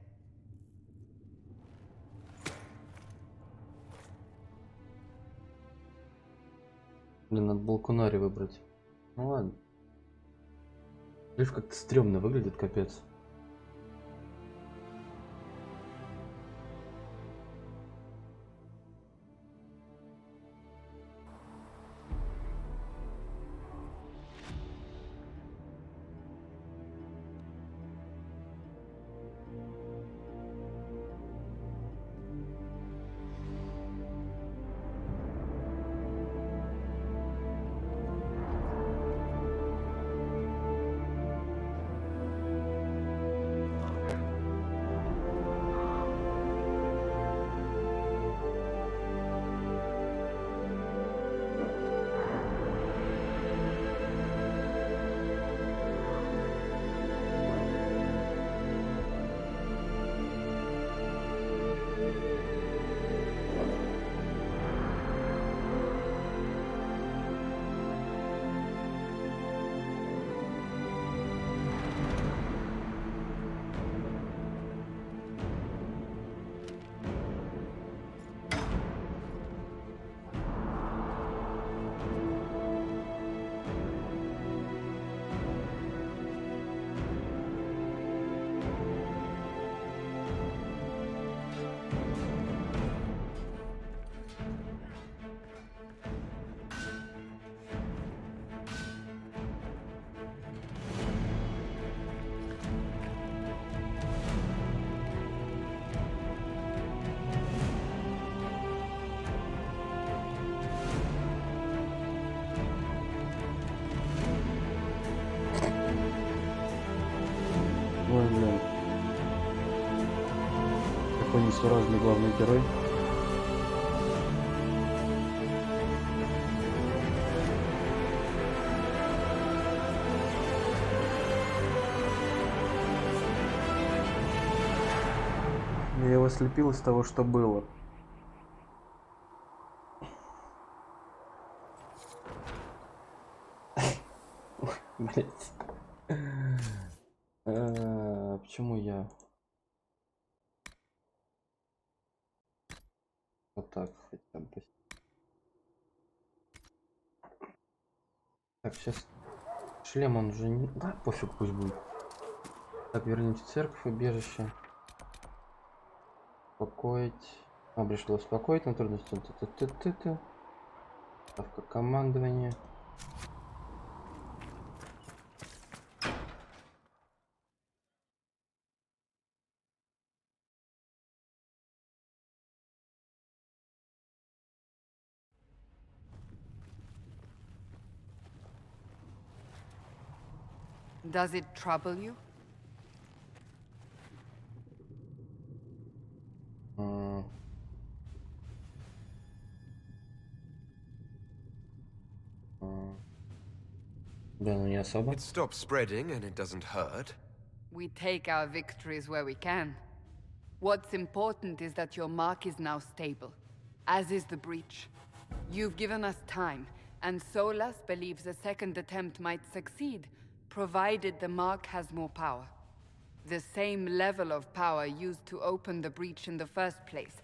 Блин, надо балконари выбрать. Ну ладно. Лишь как-то стрёмно выглядит, капец. Ой, блин. Какой несуразный главный герой. Я его слепил из того, что было. Блять. Почему я вот так хотя бы? Так, сейчас шлем он уже не... Да, пофиг, пусть будет. Так, верните церковь, убежище. Успокоить. Пришло успокоить на трудности. Ставка командования. Does it trouble you? Да, ну не особо. it stops spreading and it doesn't hurt. We take our victories where we can. What's important is that your mark is now stable, as is the breach. You've given us time, and Solas believes a second attempt might succeed, provided the mark has more power. The same level of power used to open the breach in the first place.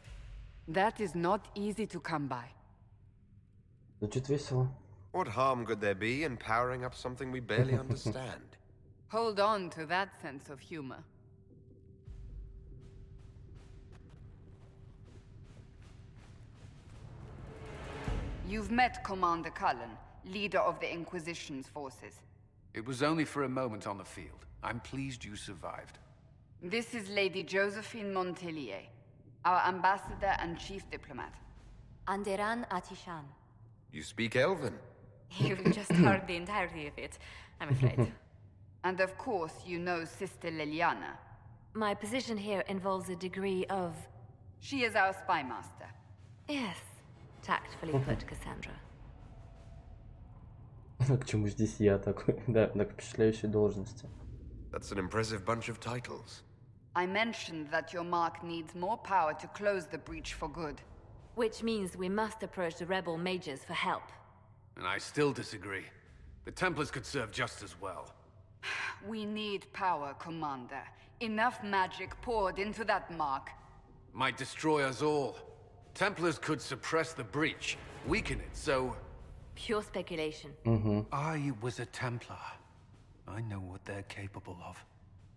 That is not easy to come by. Звучит весело. What harm could there be in powering up something we barely understand? Hold on to that sense of humor. You've met Commander Cullen, leader of the Inquisition's forces. It was only for a moment on the field. I'm pleased you survived. This is Lady Josephine Montelier, our ambassador and chief diplomat. Anderan Atishan. You speak Elven? You've just heard the entirety of it, I'm afraid. And of course, you know Sister Liliana. My position here involves a degree of... She is our spy master. Yes, tactfully put, Cassandra. К чему здесь я такой? Да, на впечатляющей должности. That's an impressive bunch of titles. I mentioned that your mark needs more power to close the breach for good. Which means we must approach the rebel mages for help. And I still disagree. The Templars could serve just as well. We need power, Commander. Enough magic poured into that mark. Might destroy us all. Templars could suppress the breach, weaken it, so... Pure speculation. I was a Templar. I know what they're capable of.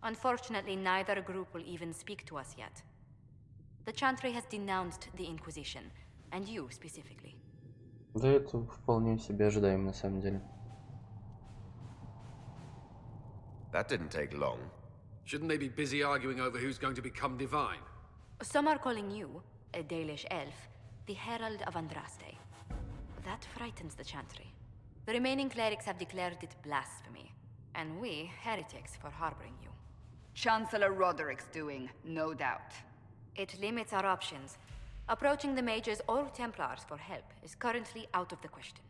Unfortunately, neither group will even speak to us yet. The Chantry has denounced the Inquisition, and you specifically. Да, это вполне себе ожидаемо на самом деле. That didn't take long. Shouldn't they be busy arguing over who's going to become divine? Some are calling you, a Dalish elf, the Herald of Andraste. That frightens the Chantry. The remaining clerics have declared it blasphemy, and we, heretics, for harboring you. Chancellor Roderick's doing, no doubt. It limits our options. Approaching the mages or Templars for help is currently out of the question.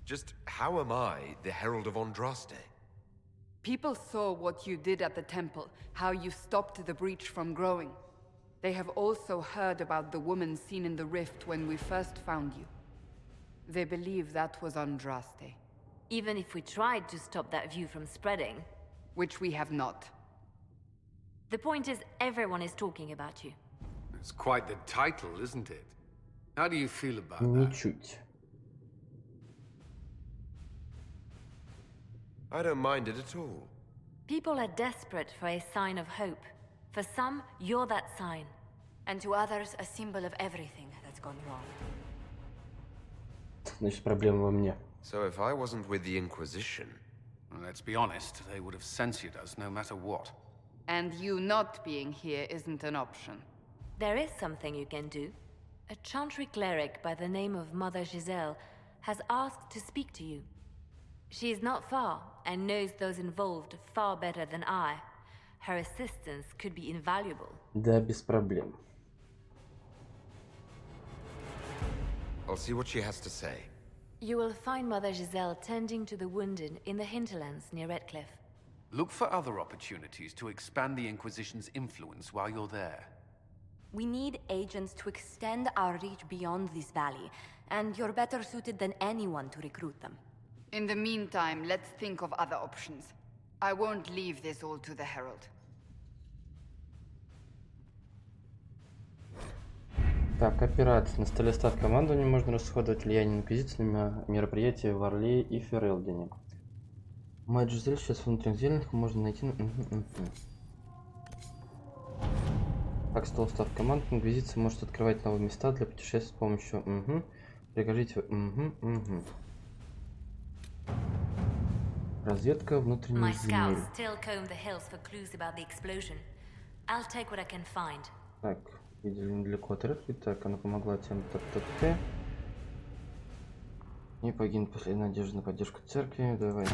Just how am I the Herald of Andraste? People saw what you did at the temple, how you stopped the breach from growing. They have also heard about the woman seen in the rift when we first found you. They believe that was Andraste. Even if we tried to stop that view from spreading... Which we have not. The point is, everyone is talking about you. It's quite the title, isn't it? How do you feel about that? Ничуть. I don't mind it at all. People are desperate for a sign of hope. For some, you're that sign. And to others, a symbol of everything that's gone wrong. Значит, проблема во мне. So if I wasn't with the Inquisition... Well, let's be honest, they would have censored us no matter what. And you not being here isn't an option. There is something you can do. A Chantry cleric by the name of Mother Giselle has asked to speak to you. She is not far and knows those involved far better than I. Her assistance could be invaluable. Да, без проблем. I'll see what she has to say. You will find Mother Giselle tending to the wounded in the hinterlands near Redcliffe. Look for other opportunities to expand the Inquisition's influence while you're there. We need agents to extend our reach beyond this valley, and you're better suited than anyone to recruit them. In the meantime, let's think of other options. I won't leave this all to the Herald. Так, операция. На столе став командования можно расходовать влияние Инквизиции на мероприятия в Орле и Ферелдине. Мать Жизель сейчас в внутренних зельях можно найти... Так, стол став команд. Инквизиция может открывать новые места для путешествий с помощью... Прикажите... Разведка внутренних земель. Так, видели недалеко от Редки. Так, она помогла тем ТТТ. Не погибнет последняя надежда на поддержку церкви. Давай.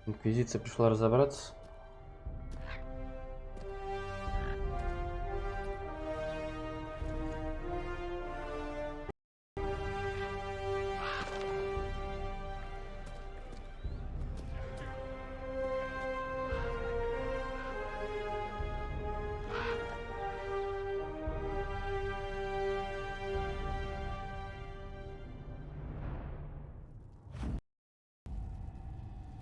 Инквизиция пришла разобраться.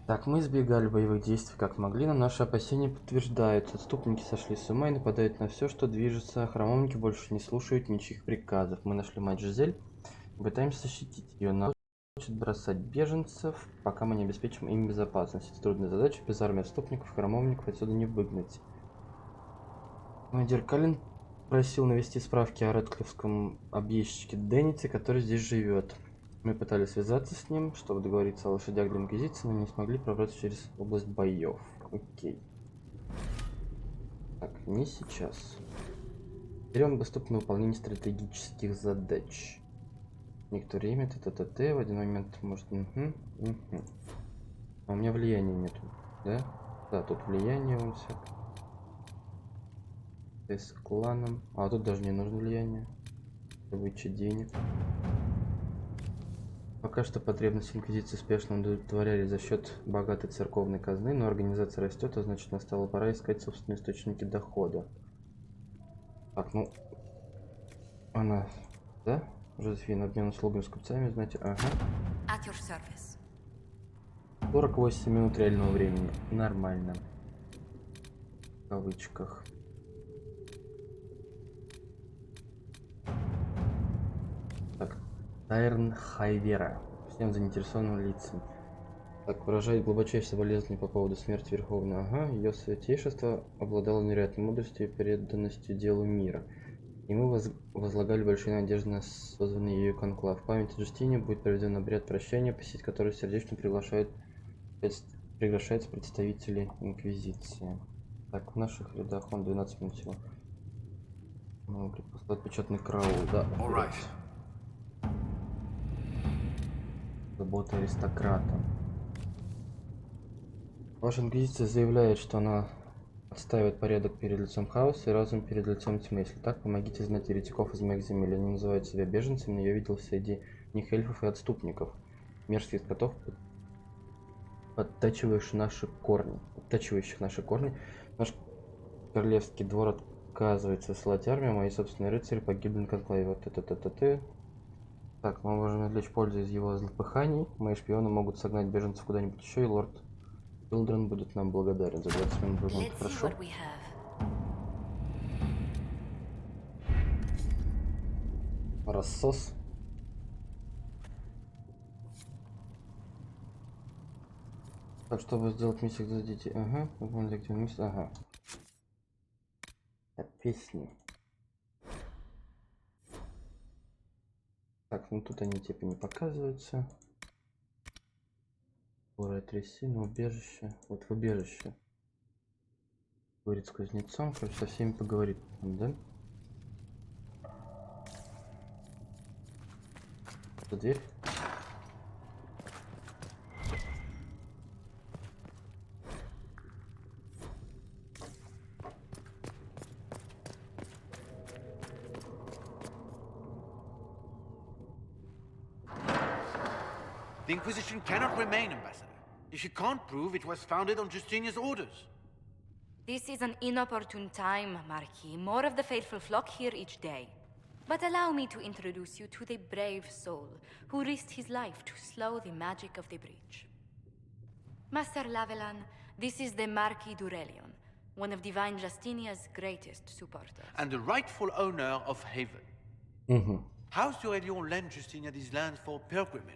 Так, мы избегали боевых действий как могли, но наши опасения подтверждаются. Отступники сошли с ума и нападают на все, что движется. Храмовники больше не слушают ничьих приказов. Мы нашли мать Жизель и пытаемся защитить ее. Она хочет бросать беженцев, пока мы не обеспечим им безопасность. Это трудная задача, без армии отступников, храмовников отсюда не выгнать. Командир Калин просил навести справки о рэдклиффском объездчике Денните, который здесь живет. Мы пытались связаться с ним, чтобы договориться о лошадях для Инквизиции, но не смогли пробраться через область боев. Окей. Так, не сейчас. Берем доступное выполнение стратегических задач. Некоторое время т-т-т-т, в один момент может... А у меня влияния нету, да? Да, тут влияние вон всякое. С кланом. А тут даже не нужно влияние. Добыча денег. Пока что потребности Инквизиции успешно удовлетворяли за счет богатой церковной казны, но организация растет, а значит настала пора искать собственные источники дохода. Так, ну... Она... Да? Жозефина, обмен услугами с купцами, знаете, ага. 48 минут реального времени. Нормально. В кавычках. Так, Тайрн Хайвера. Всем заинтересованным лицам. Так, выражает глубочайшее соболезнование по поводу смерти Верховной. Ага, ее святейшество обладало невероятной мудростью и преданностью делу мира. И мы возлагали большие надежды на созванный ею конклав. В память о Джустине будет проведен обряд прощания, посетить который сердечно приглашаются представители Инквизиции. Так, в наших рядах он 12 минут всего. Ну, послать печатный караул, да. Забота аристократа. Ваша Инквизиция заявляет, что она отстаивает порядок перед лицом хаоса и разум перед лицом тьмы. Если так, помогите знать еретиков из моих земель. Они называют себя беженцами, но я видел среди них эльфов и отступников. Мерзких скотов, подтачивающих наши корни. Наш королевский двор отказывается ссылать армию, мои собственные рыцари погибли на конклаве. Вот это. Так, мы можем извлечь пользу из его злопыханий. Мои шпионы могут согнать беженцев куда-нибудь еще, и лорд Чилдрен будет нам благодарен. За 20 минут будет хорошо. Рассос. Так, чтобы сделать миссию, зададите. Ага, ага. Песни. Так, ну тут они типа не показываются. Бурая трясина, убежище. Вот в убежище. Говорит с кузнецом, короче, со всеми поговорит, да? Это дверь. The Inquisition cannot remain, Ambassador, if you can't prove it was founded on Justinian's orders. This is an inopportune time, Marquis. More of the faithful flock here each day. But allow me to introduce you to the brave soul who risked his life to slow the magic of the breach. Master Lavelan, this is the Marquis d'Aurelion, one of Divine Justinia's greatest supporters. And the rightful owner of Haven. House d'Aurelion lent Justinia these lands for pilgrimage.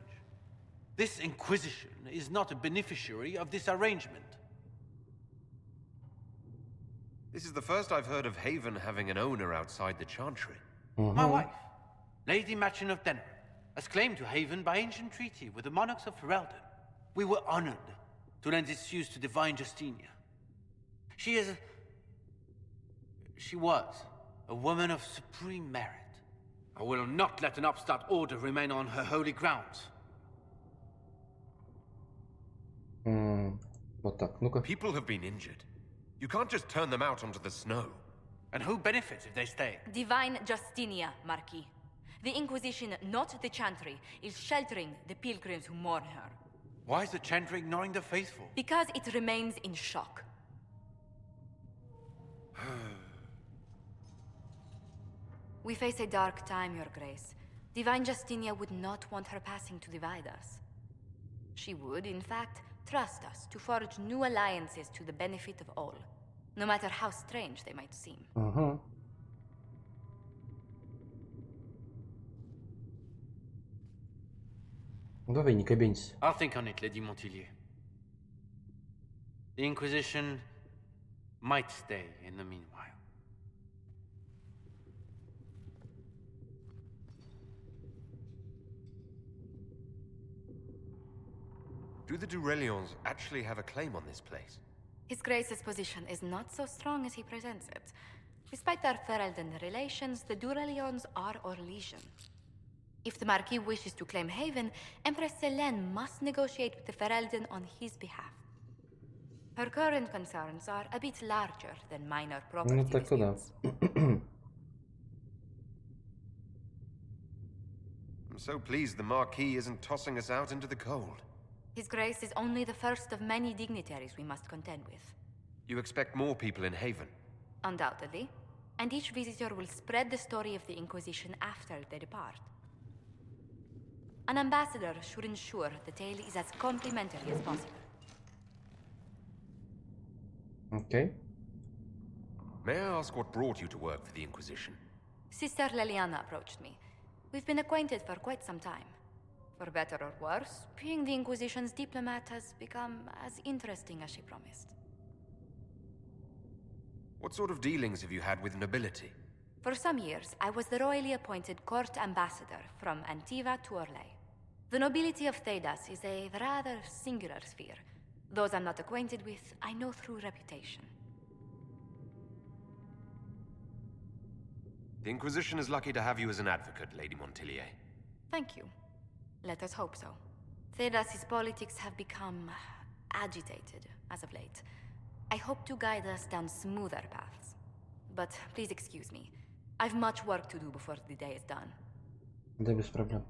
This Inquisition is not a beneficiary of this arrangement. This is the first I've heard of Haven having an owner outside the Chantry. My wife, Lady Machin of Denner, has claimed to Haven by ancient treaty with the monarchs of Ferelden. We were honored to lend its use to Divine Justinia. She was a woman of supreme merit. I will not let an upstart order remain on her holy grounds. Вот так, ну-ка. People have been injured. You can't just turn them out onto the snow. And who benefits if they stay? Divine Justinia, Marquis. The Inquisition, not the Chantry, is sheltering the pilgrims who mourn her. Why is the Chantry ignoring the faithful? Because it remains in shock. We face a dark time, Your Grace. Divine Justinia would not want her passing to divide us. She would, in fact, trust us to forge new alliances to the benefit of all, no matter how strange they might seem. Давай, не кабенься. I'll think on it, Lady Montillier. The Inquisition might stay in the meanwhile. Do the Durelions actually have a claim on this place? His Grace's position is not so strong as he presents it. Despite their Ferelden relations, the Durelions are our legion. If the Marquis wishes to claim Haven, Empress Selene must negotiate with the Ferelden on his behalf. Her current concerns are a bit larger than minor property Ну так туда. I'm so pleased the Marquis isn't tossing us out into the cold. His Grace is only the first of many dignitaries we must contend with. You expect more people in Haven? Undoubtedly. And each visitor will spread the story of the Inquisition after they depart. An ambassador should ensure the tale is as complimentary as possible. Okay. May I ask what brought you to work for the Inquisition? Sister Leliana approached me. We've been acquainted for quite some time. For better or worse, being the Inquisition's diplomat has become as interesting as she promised. What sort of dealings have you had with nobility? For some years, I was the royally appointed court ambassador from Antiva to Orlais. The nobility of Thedas is a rather singular sphere. Those I'm not acquainted with, I know through reputation. The Inquisition is lucky to have you as an advocate, Lady Montillier. Thank you. Let us hope so. Thedas' politics have become agitated as of late. I hope to guide us down smoother paths. But please excuse me. I've much work to do before the day is done. Да, без проблем.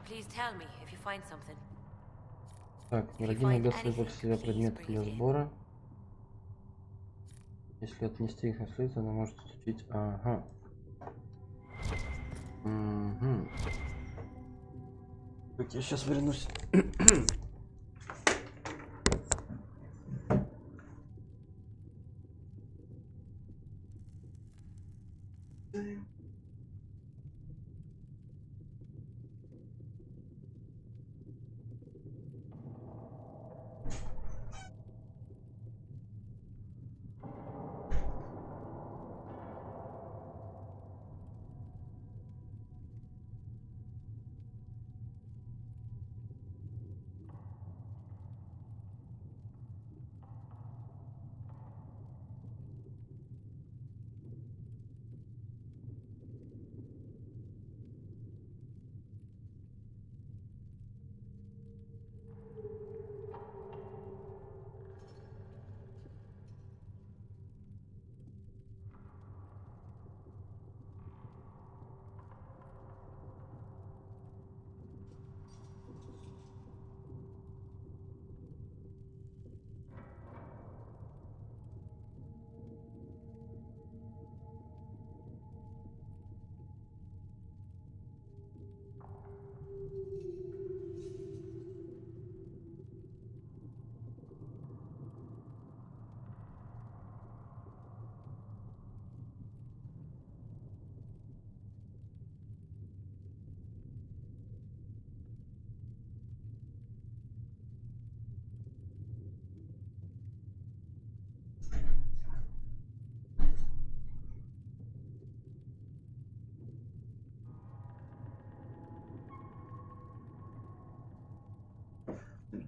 Please tell me if you find something. Так, враги бес выбрать себе предметы для сбора. Если отнести их на след, она может изучить. Ага. Угу. Так, я сейчас вернусь.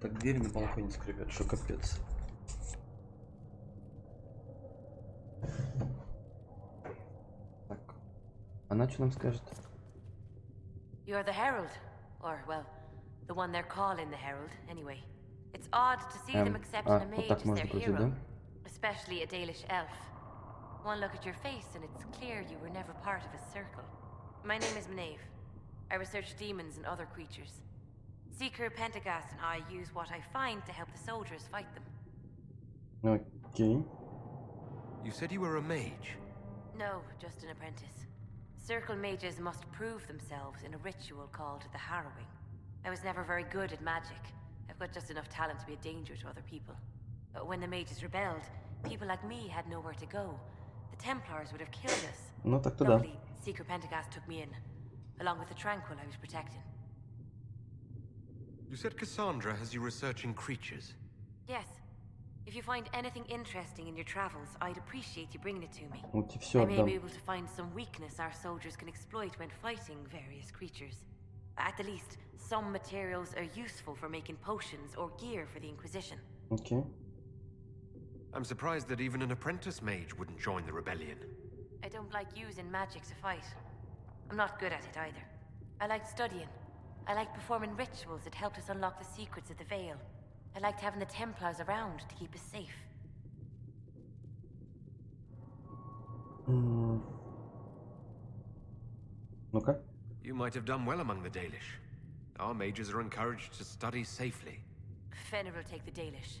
Так двери на балконе скрипят, что капец. Так, она что нам скажет? You're the Herald. Or, well, the one they're calling the Herald, anyway. It's odd to see them accepting a mage as their hero. Especially a Dalish elf. One look at your face and it's clear you were never part of a circle. My name is Maeve. I research demons and other creatures. Seeker Pentagast and I use what I find to help the soldiers fight them. Okay. You said you were a mage? No, just an apprentice. Circle mages must prove themselves in a ritual called the Harrowing. I was never very good at magic. I've got just enough talent to be a danger to other people. But when the mages rebelled, people like me had nowhere to go. The Templars would have killed us. Ну так туда. Luckily, Seeker Pentagast took me in, along with the Tranquil I was protecting. You said Cassandra has you researching creatures? Yes. If you find anything interesting in your travels, I'd appreciate you bringing it to me. Вот и все I may отдам. be able to find some weakness our soldiers can exploit when fighting various creatures. At the least, some materials are useful for making potions or gear for the Inquisition. Окей. I'm surprised that even an apprentice mage wouldn't join the rebellion. I don't like using magic to fight. I'm not good at it either. I liked studying. I liked performing rituals that helped us unlock the secrets of the Veil. I liked having the Templars around to keep us safe. Ну-ка. You might have done well among the Dalish. Our mages are encouraged to study safely. Fenrir will take the Dalish.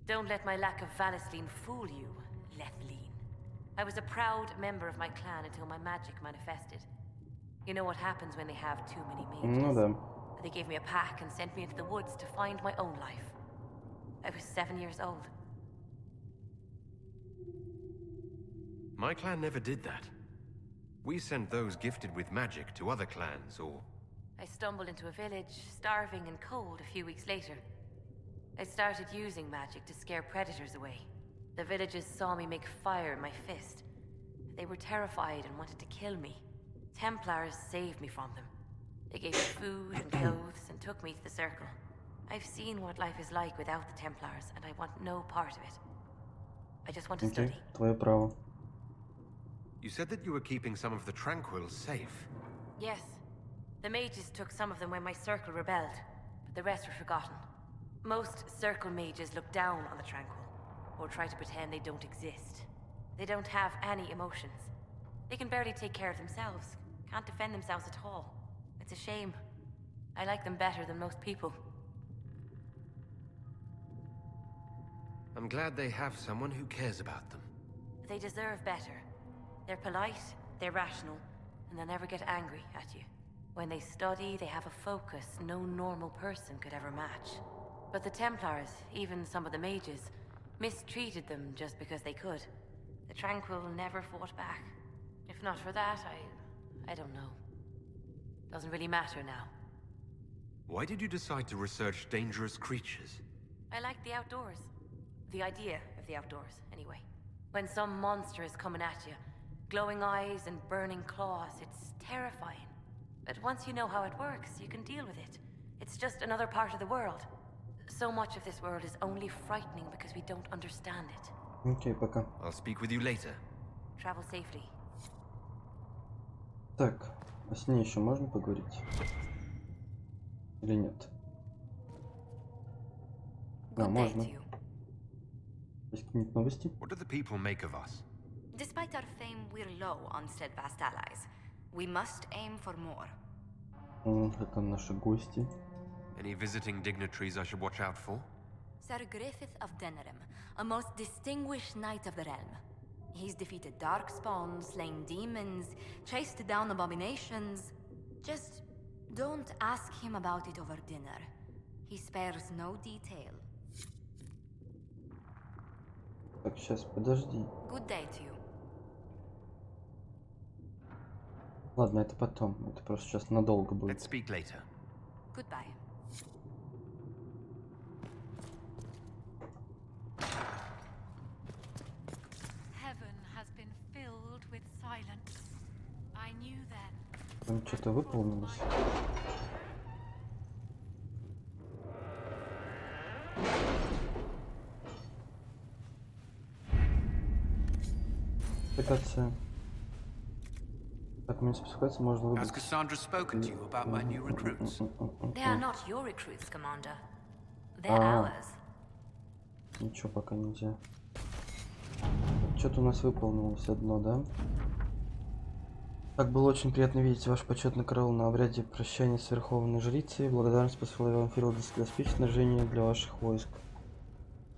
Don't let my lack of Vanisleen fool you, Lethleen. I was a proud member of my clan until my magic manifested. You know what happens when they have too many mages. Ну да. They gave me a pack and sent me into the woods to find my own life. I was 7 years old. My clan never did that. We sent those gifted with magic to other clans, or... I stumbled into a village, starving and cold, a few weeks later. I started using magic to scare predators away. The villagers saw me make fire in my fist. They were terrified and wanted to kill me. Templars saved me from them. They gave me food and clothes and took me to the Circle. I've seen what life is like without the Templars, and I want no part of it. I just want to study. Твое право. You said that you were keeping some of the Tranquils safe. Yes. The mages took some of them when my Circle rebelled, but the rest were forgotten. Most Circle mages look down on the Tranquil, or try to pretend they don't exist. They don't have any emotions. They can barely take care of themselves, can't defend themselves at all. It's a shame. I like them better than most people. I'm glad they have someone who cares about them. They deserve better. They're polite, they're rational, and they'll never get angry at you. When they study, they have a focus no normal person could ever match. But the Templars, even some of the mages, mistreated them just because they could. The Tranquil never fought back. If not for that, I don't know. Doesn't really matter now. Why did you decide to research dangerous creatures? I like the outdoors. The idea of the outdoors, anyway. When some monster is coming at you, glowing eyes and burning claws, it's terrifying. But once you know how it works, you can deal with it. It's just another part of the world. So much of this world is only frightening because we don't understand it. Окей, пока. I'll speak with you later. Travel safely. Так, а с ней еще можно поговорить? Или нет? Да, можно. Есть какие-нибудь новости? What do the people make of us? Despite our fame, we're low on steadfast allies. We must aim for more. Это наши гости. Any visiting dignitaries I should watch out for? Sir Griffith of Denerim, a most distinguished knight of the realm. He's defeated darkspawn, slain demons, chased down abominations. Just don't ask him about it over dinner. He spares no detail. Так, сейчас, подожди. Good day to you. Ладно, это потом. Это просто сейчас надолго будет. Let's speak later. Goodbye. Heaven has been filled with silence. I knew then. Там что-то выполнилось. Спускаться. Так, мне спускаться можно выбрать. Has Cassandra spoken to you about my new recruits? They are not your recruits, Commander. They're ours. Ничего пока нельзя. Что-то у нас выполнилось одно, да? Так, было очень приятно видеть ваш почетный караул на обряде прощания с Верховной Жрицей. Благодарность посылаю вам филдовское доспехи снаряжение для ваших войск.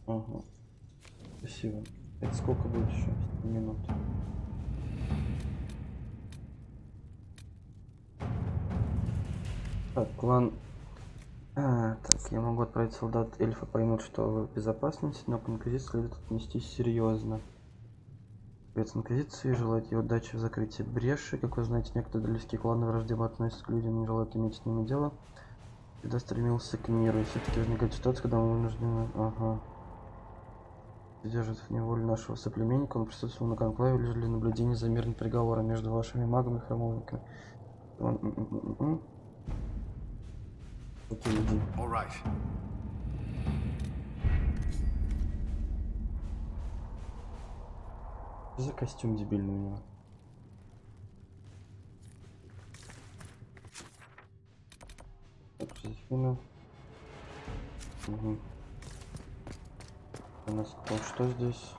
Ага. Спасибо. Это сколько будет еще? Минут. Так, клан... так, я могу отправить солдат эльфа, поймут, что вы в безопасности, но к Инквизиции следует отнестись серьезно. Привет, Инквизиции, желаете удачи в закрытии бреши. Как вы знаете, некоторые далекие кланы враждебно относятся к людям, не желают иметь с ними дело. Всегда стремился к миру, и все-таки возникает ситуация, когда мы вынуждены... Ага. Держит в неволе нашего соплеменника. Он присутствовал на конклаве лишь для наблюдения за мирным переговором между вашими магами и храмовниками. Окей, иди. Что за костюм дебильный у него? Так, Жозефина. Угу. У нас что здесь?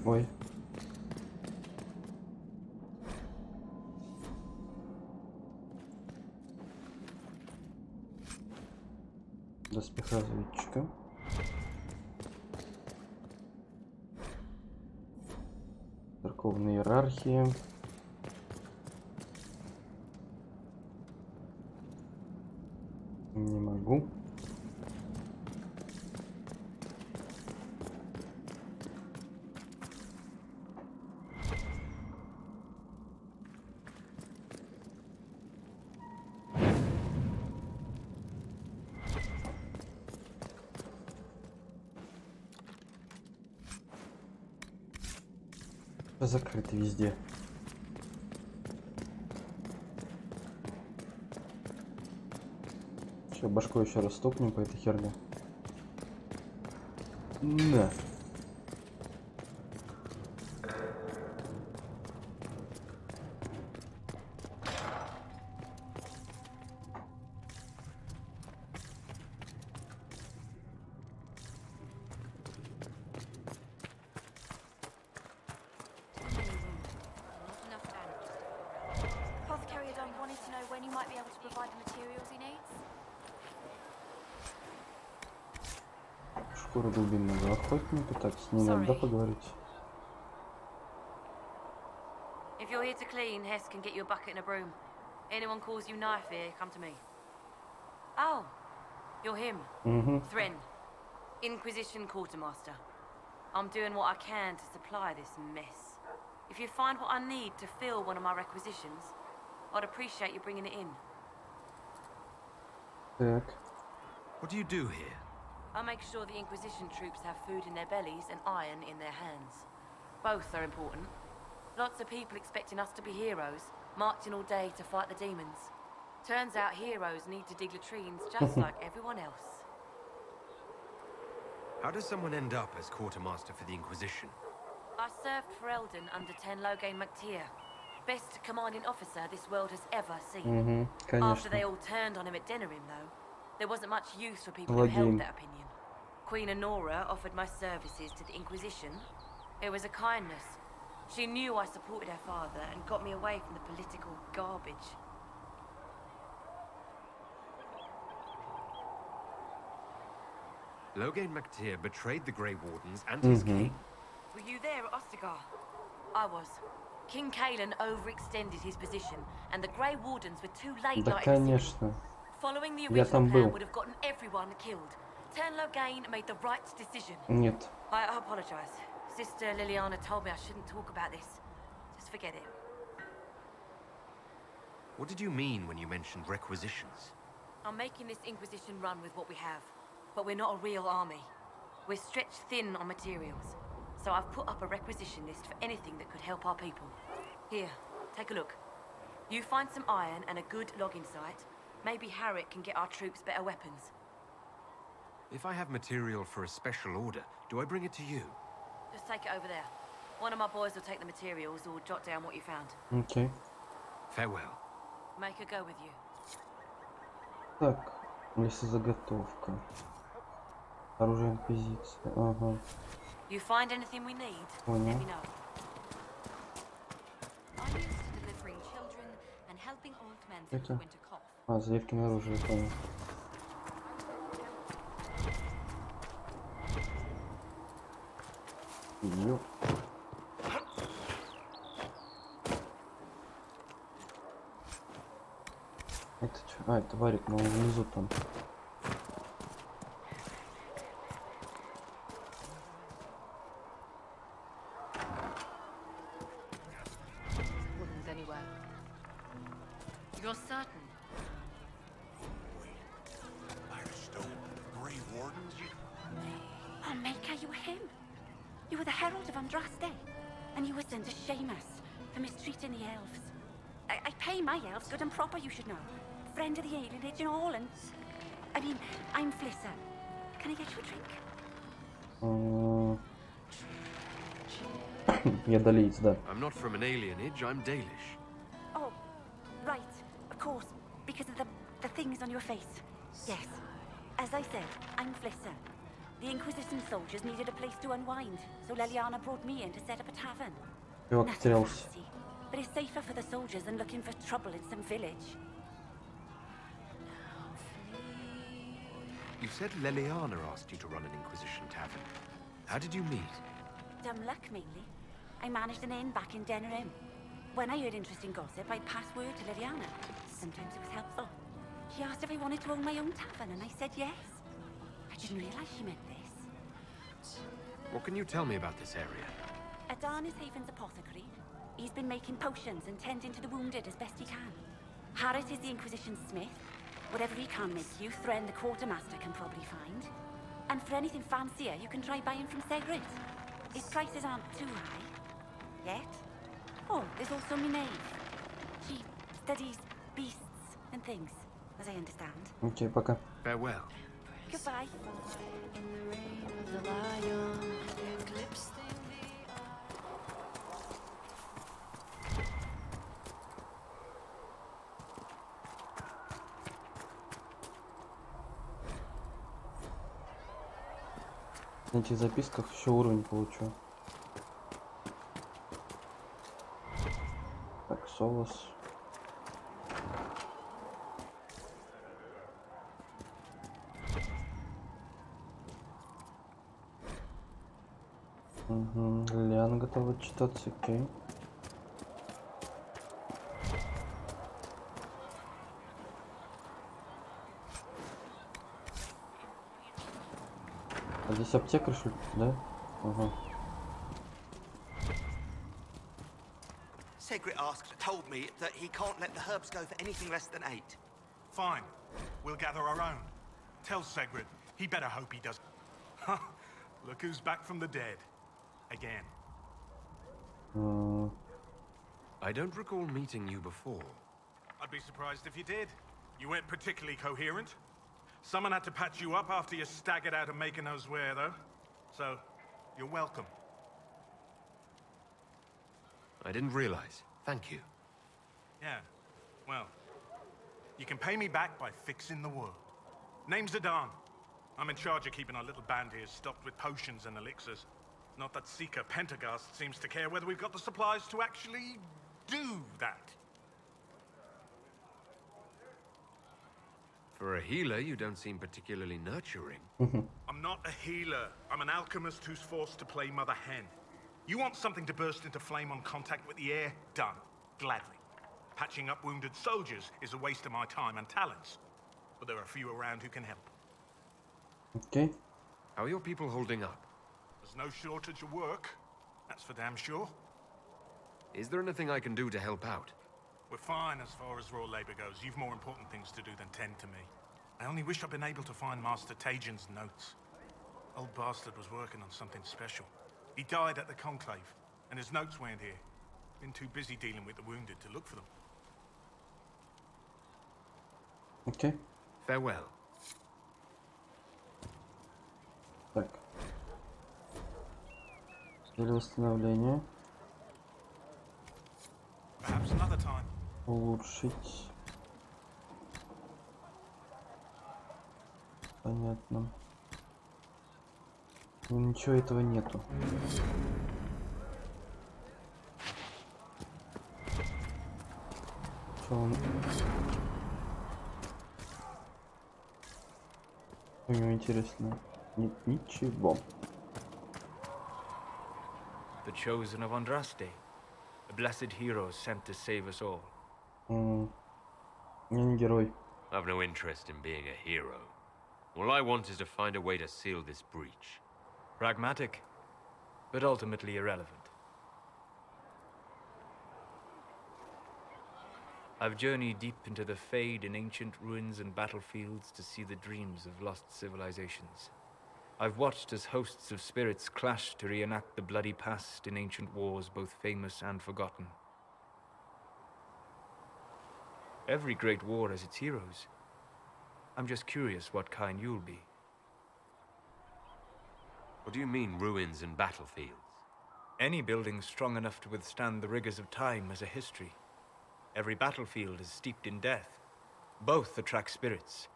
Ой. Доспех разведчика. Церковная иерархия. Не могу. Закрыто везде. Сейчас башку еще раз стукнем по этой херне. Да. Шкура глубинного охотника. Так, с ней надо поговорить. If you're here to clean, Hess can get you a bucket and a broom. Anyone calls you knife here, come to me. Oh, you're him. Thren, Inquisition quartermaster. I'm doing what I can to supply this mess. If you find what I need to fill one of my requisitions, I'd appreciate you bringing it in. Так. What do you do here? I make sure the Inquisition troops have food in their bellies and iron in their hands. Both are important. Lots of people expecting us to be heroes, marching all day to fight the demons. Turns out heroes need to dig latrines just like everyone else. How does someone end up as quartermaster for the Inquisition? I served for Eldon under Ten Logain MacTier. Best commanding officer this world has ever seen. After they all turned on him at Denerim, though, there wasn't much use for people who held that opinion. Queen Honora offered my services to the Inquisition. It was a kindness. She knew I supported her father and got me away from the political garbage. Logain MacTier betrayed the Grey Wardens and his king. Were you there at Ostagar? I was. King Kalen overextended his position, and the Grey Wardens were too late. Да, конечно. Following the original plan would have gotten everyone killed. Ten Logain made the right decision. Нет. I apologize. Sister Liliana told me I shouldn't talk about this. Just forget it. What did you mean when you mentioned requisitions? I'm making this Inquisition run with what we have, but we're not a real army. We're stretched thin on materials, so I've put up a requisition list for anything that could help our people. Here, take a look. You find some iron and a good logging site, maybe Harriet can get our troops better weapons. If I have material for a special order, do I bring it to you? Just take it over there. One of my boys will take the materials or jot down what you found. Okay. Farewell. Make her go with you. Так, лесозаготовка. Оружие Инквизиции. Ага. You find anything we need? Понял. Let me know. I'm used to delivering children and helping old men through the winter cough. А, заявки на оружие, понял. Ё. Это что? А, это варик, но он внизу там. Woman's anywhere. You're certain? Grey Wardens? Oh, Maker, you were him. You were the Herald of Andraste. And you were sent to shame us for mistreating the elves. I pay my elves good and proper, you should know. Friend of the alienage and all, and... I mean, I'm Flissa. Can I get you a drink? Я долить, да. I'm not from an alienage, I'm Dalish. Oh, right. Of course. Because of the things on your face. Yes. As I said, I'm Flissa. The Inquisition soldiers needed a place to unwind, so Leliana brought me in to set up a tavern. Nothing fancy, but it's safer for the soldiers than looking for trouble in some village. You said Leliana asked you to run an Inquisition tavern. How did you meet? Dumb luck, mainly. I managed an inn back in Denerim. When I heard interesting gossip, I'd pass word to Leliana. Sometimes it was helpful. She asked if I wanted to own my own tavern, and I said yes. I didn't realize she meant this. What can you tell me about this area? Adan is Haven's apothecary. He's been making potions and tending to the wounded as best he can. Harrit is the Inquisition smith. Whatever he can make you, Thren the quartermaster can probably find. And for anything fancier, you can try buying from Segret. His prices aren't too high. Yet. Oh, there's also Minerve. She studies beasts and things, as I understand. Окей, пока. Farewell. Goodbye. На этих записках еще уровень получу. Так, Солос. Угу. Лиана готова читаться, окей. А здесь аптека, что ли, да? Ага. Segret told me that he can't let the herbs go for anything less than 8. Fine. We'll gather our own. Tell Segret he better hope he does. Look who's back from the dead. Again. I don't recall meeting you before. I'd be surprised if you did. You weren't particularly coherent. Someone had to patch you up after you staggered out of making those wear, though. So, you're welcome. I didn't realize. Thank you. Yeah, well, you can pay me back by fixing the world. Name's Adan. I'm in charge of keeping our little band here stocked with potions and elixirs. Not that Seeker Pentagast seems to care whether we've got the supplies to actually do that. For a healer, you don't seem particularly nurturing. I'm not a healer. I'm an alchemist who's forced to play Mother Hen. You want something to burst into flame on contact with the air? Done. Gladly. Patching up wounded soldiers is a waste of my time and talents. But there are a few around who can help. Okay. How are your people holding up? There's no shortage of work. That's for damn sure. Is there anything I can do to help out? We're fine as far as raw labor goes. You've more important things to do than tend to me. I only wish I'd been able to find Master Tajan's notes. Old bastard was working on something special. He died at the Conclave, and his notes weren't here. Been too busy dealing with the wounded to look for them. Okay. Farewell. Так. Для восстановления. Perhaps another time. Улучшить. Понятно. Ничего этого нету. Что он... У него интересно. Нет ничего. The chosen of Andraste. A blessed hero sent to save us all. Я не герой. I've no interest in being a hero. All I want is to find a way to seal this breach. Pragmatic, but ultimately irrelevant. I've journeyed deep into the Fade in ancient ruins and battlefields to see the dreams of lost civilizations. I've watched as hosts of spirits clash to reenact the bloody past in ancient wars, both famous and forgotten. Every great war has its heroes. I'm just curious what kind you'll be. What do you mean, ruins and battlefields? Any building strong enough to withstand the rigors of time has a history. Every battlefield is steeped in death. Both attract spirits.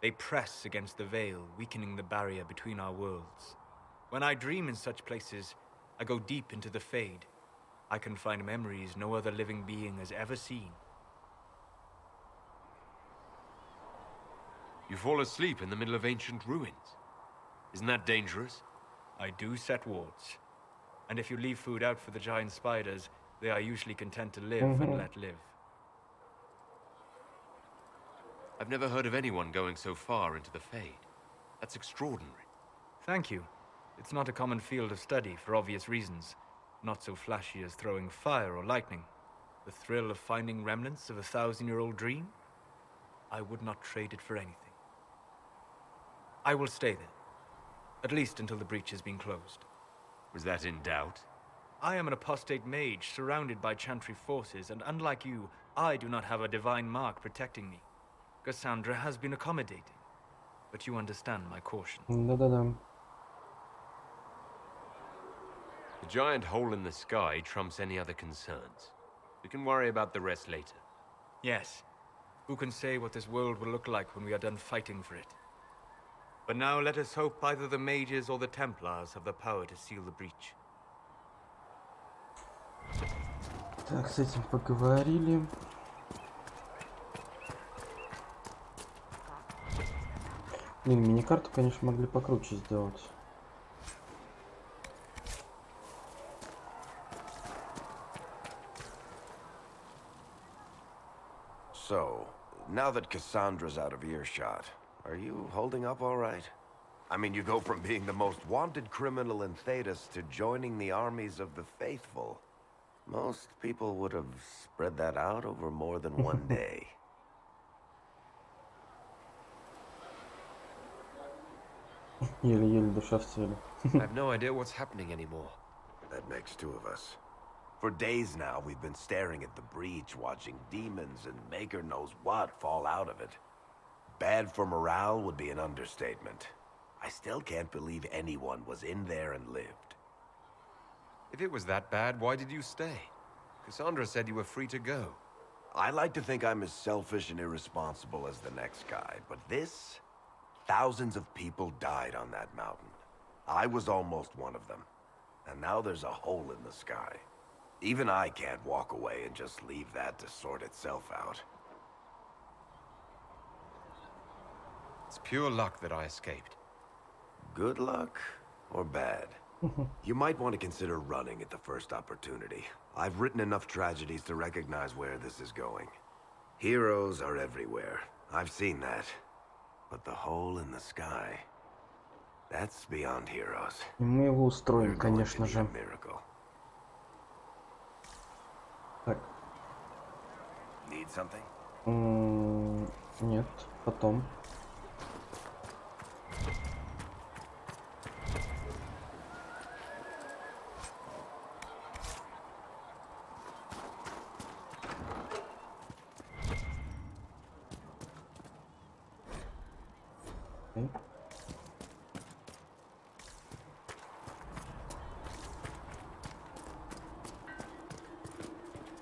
They press against the veil, weakening the barrier between our worlds. When I dream in such places, I go deep into the Fade. I can find memories no other living being has ever seen. You fall asleep in the middle of ancient ruins. Isn't that dangerous? I do set wards. And if you leave food out for the giant spiders, they are usually content to live and let live. I've never heard of anyone going so far into the Fade. That's extraordinary. Thank you. It's not a common field of study for obvious reasons. Not so flashy as throwing fire or lightning. The thrill of finding remnants of a 1,000-year-old dream? I would not trade it for anything. I will stay there. At least until the breach has been closed. Was that in doubt? I am an apostate mage surrounded by Chantry forces, and unlike you, I do not have a divine mark protecting me. Cassandra has been accommodating, but you understand my caution. Да-да-да. The giant hole in the sky trumps any other concerns. We can worry about the rest later. Yes. Who can say what this world will look like when we are done fighting for it? But now let us hope either the mages or the Templars have the power to seal the breach. Так, с этим поговорили. Блин, мини-карту, конечно, могли покруче сделать. So, now that Cassandra's out of earshot, are you holding up all right? I mean, you go from being the most wanted criminal in Thedas to joining the armies of the faithful. Most people would have spread that out over more than one day. Еле-еле душа в теле. I have no idea what's happening anymore. That makes two of us. For days now, we've been staring at the breach, watching demons and maker knows what fall out of it. Bad for morale would be an understatement. I still can't believe anyone was in there and lived. If it was that bad, why did you stay? Cassandra said you were free to go. I like to think I'm as selfish and irresponsible as the next guy, but this... Thousands of people died on that mountain. I was almost one of them. And now there's a hole in the sky. Even I can't walk away and just leave that to sort itself out. It's pure luck that I escaped. Good luck or bad? You might want to consider running at the first opportunity. I've written enough tragedies to recognize where this is going. Heroes are everywhere. I've seen that. But the hole in the sky, that's beyond heroes. И мы его устроим, конечно же. Так. Need something? Нет, потом.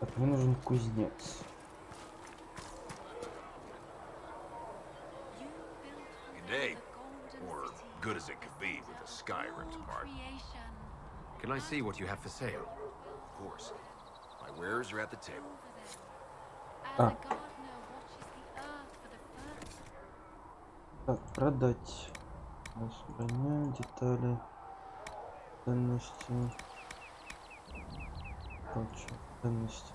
Так, мне нужен кузнец. Good day. Or good as it could be with the sky ripped apart. Can I see what you have for sale? Of course. My wares are at the table. А. Так, продать. Броня, детали, ценности. Прочее, ценности.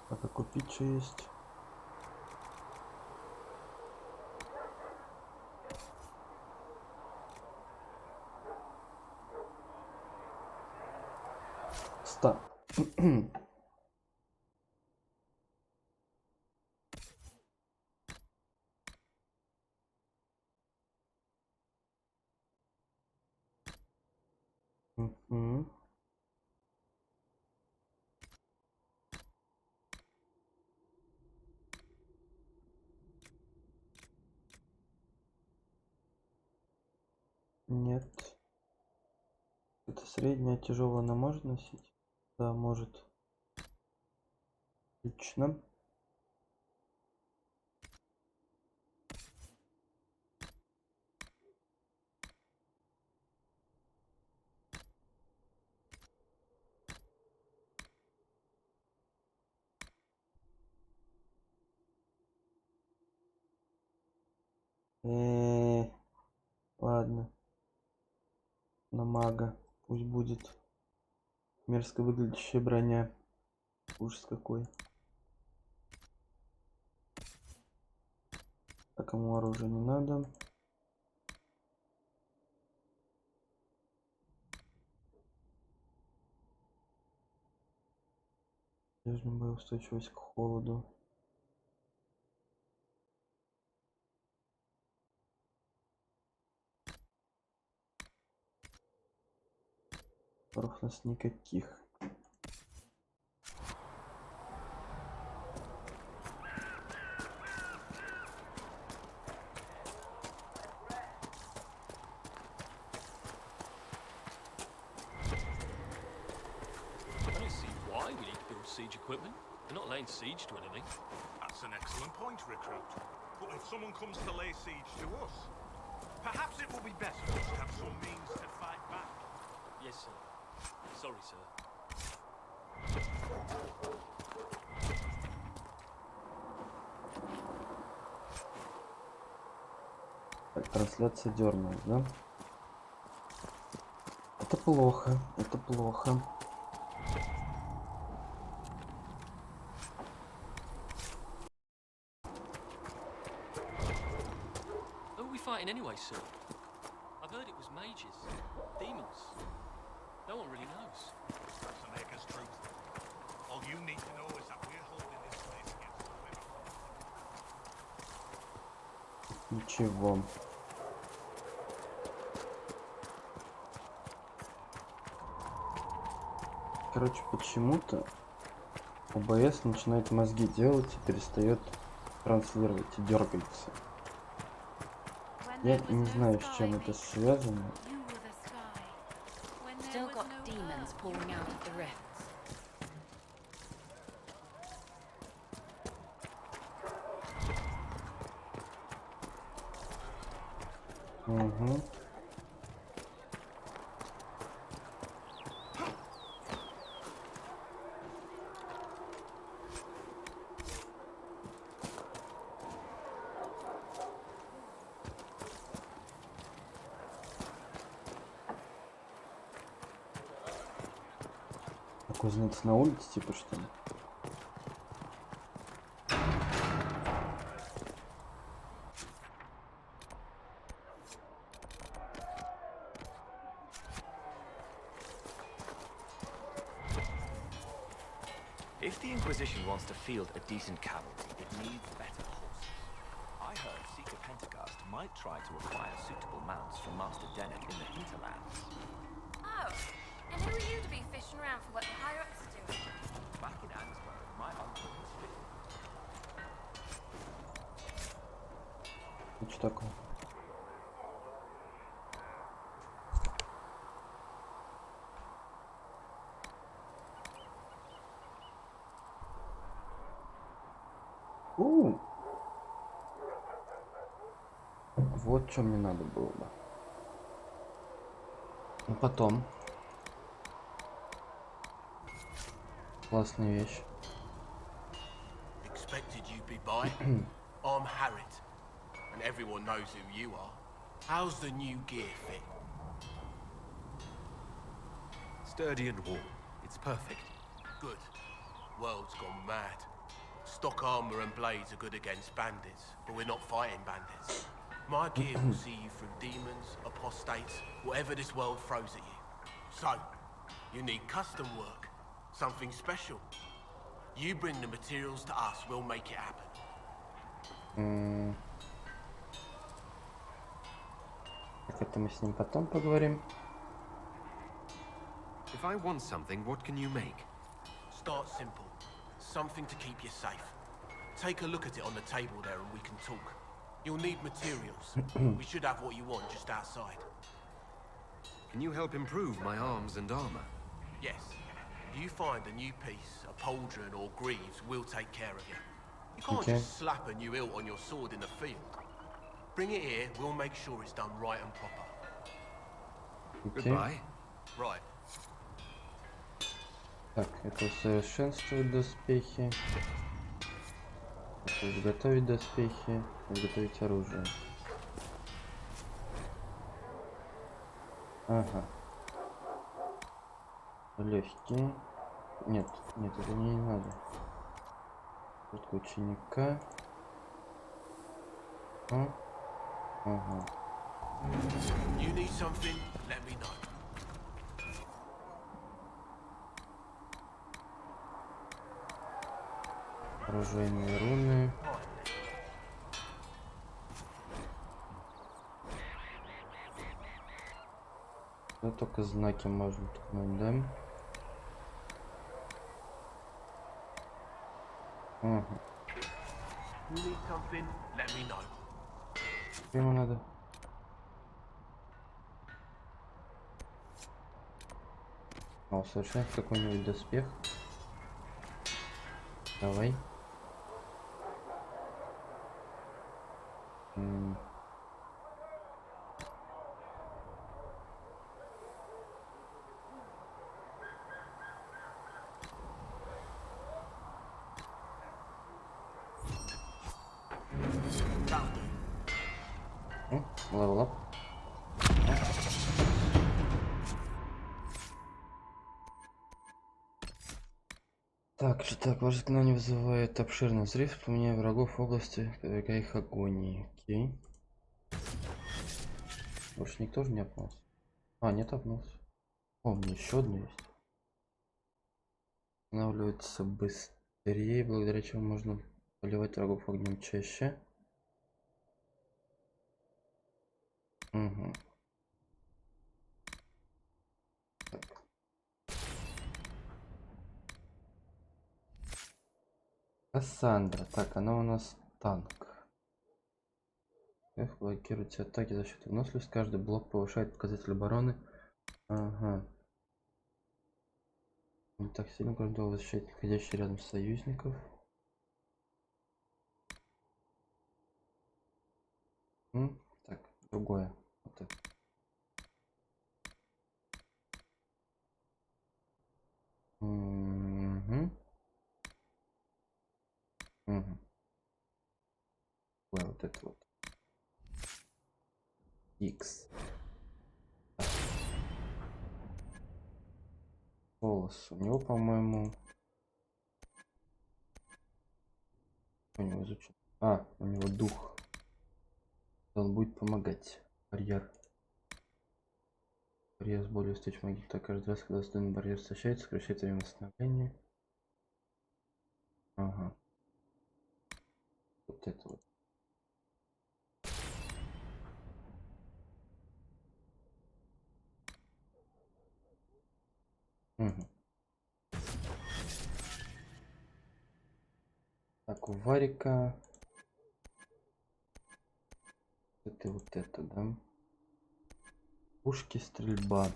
Так, а купить что есть? Мгм. Нет. Это средняя, тяжелая она может носить? Да, может. Отлично. Ладно. На мага. Пусть будет мерзко выглядящая броня. Ужас какой. Так, ему оружие не надо. Должна была устойчивость к холоду. Паров у нас никаких. Siege equipment. We're not laying siege to anything. That's an excellent point, recruit. But if someone comes to lay siege to us, perhaps it will be best for us to have some means to fight back. Yes, sir. Sorry, sir. Так, трансляция дернулась, да? Это плохо, это плохо. Fighting anyway, sir. I've heard it was mages, demons. No one really knows. That's the maker's truth. All you need to know is that we're holding this place against the women. Ничего. Короче, почему-то ОБС начинает мозги делать и перестает транслировать и дергается. Я не знаю, с чем это связано. Still got demons pouring out of the rifts. Угу. Кузнец на улице, типа, что ли? If the Inquisition wants to field a decent cavalry, it needs better horses. I heard Seeker Pentagast might try to acquire suitable mounts from Master Dennett in the hinterlands. Oh, and who are you to be fishing around for what the higher-ups are doing? Back in Ansburg, my uncle was fitting. Ну, что такое? Вот что мне надо было бы. Ну потом. Классная вещь. Expected you'd be by. I'm Harriet, and everyone knows who you are. How's the new gear fit? Sturdy and warm. It's perfect. Good. World's gone mad. Stock armor and blades are good against bandits, but we're not fighting bandits. My gear will see you through demons, apostates, whatever this world throws at you. So, you need custom work. Something special. You bring the materials to us, we'll make it happen. Так, это мы с ним потом поговорим. If I want something, what can you make? Start simple. Something to keep you safe. Take a look at it on the table there and we can talk. You'll need materials. We should have what you want just outside. Can you help improve my arms and armor? Yes. If you find a new piece, a pauldron or greaves, we'll take care of you. You can't just slap a new hilt on your sword in the field. Bring it here, we'll make sure it's done right and proper. Goodbye. Right. Так, это усовершенствовать доспехи. Это изготовить доспехи, изготовить оружие. Ага. Легкие. Нет, это мне не надо. Куртка ученика. Ага. You need something? Let me know. Оружейные руны. Ну, только знаки можно ткнуть, да? Ага. Что ему надо? Усовершенствовать какой-нибудь доспех. Давай. Level up. Так, ваше заклинание вызывает обширный взрыв, вспоминая врагов в области, подвергая их агонии. Окей. Больше никто же не обнулся. А, нет, обнулся. О, мне еще одно есть. Останавливается быстрее, благодаря чему можно поливать врагов огнем чаще. Угу. Кассандра. Так, она у нас танк. F блокирует все атаки за счет выносливости. Каждый блок повышает показатель обороны. Ага. Не так сильно, кроме того, защищает находящих рядом союзников. Так, другое. Вот это. Угу. Вот это вот. X. Голос. У него, по-моему... У него изучен. А, у него дух. Он будет помогать. Барьер. Барьер с болью устойчив магии. Так, каждый раз, когда остальной барьер истощается, сокращает время восстановления. Ага. Вот это вот. Угу. Так, у Варика это вот это, да? Пушки, стрельба.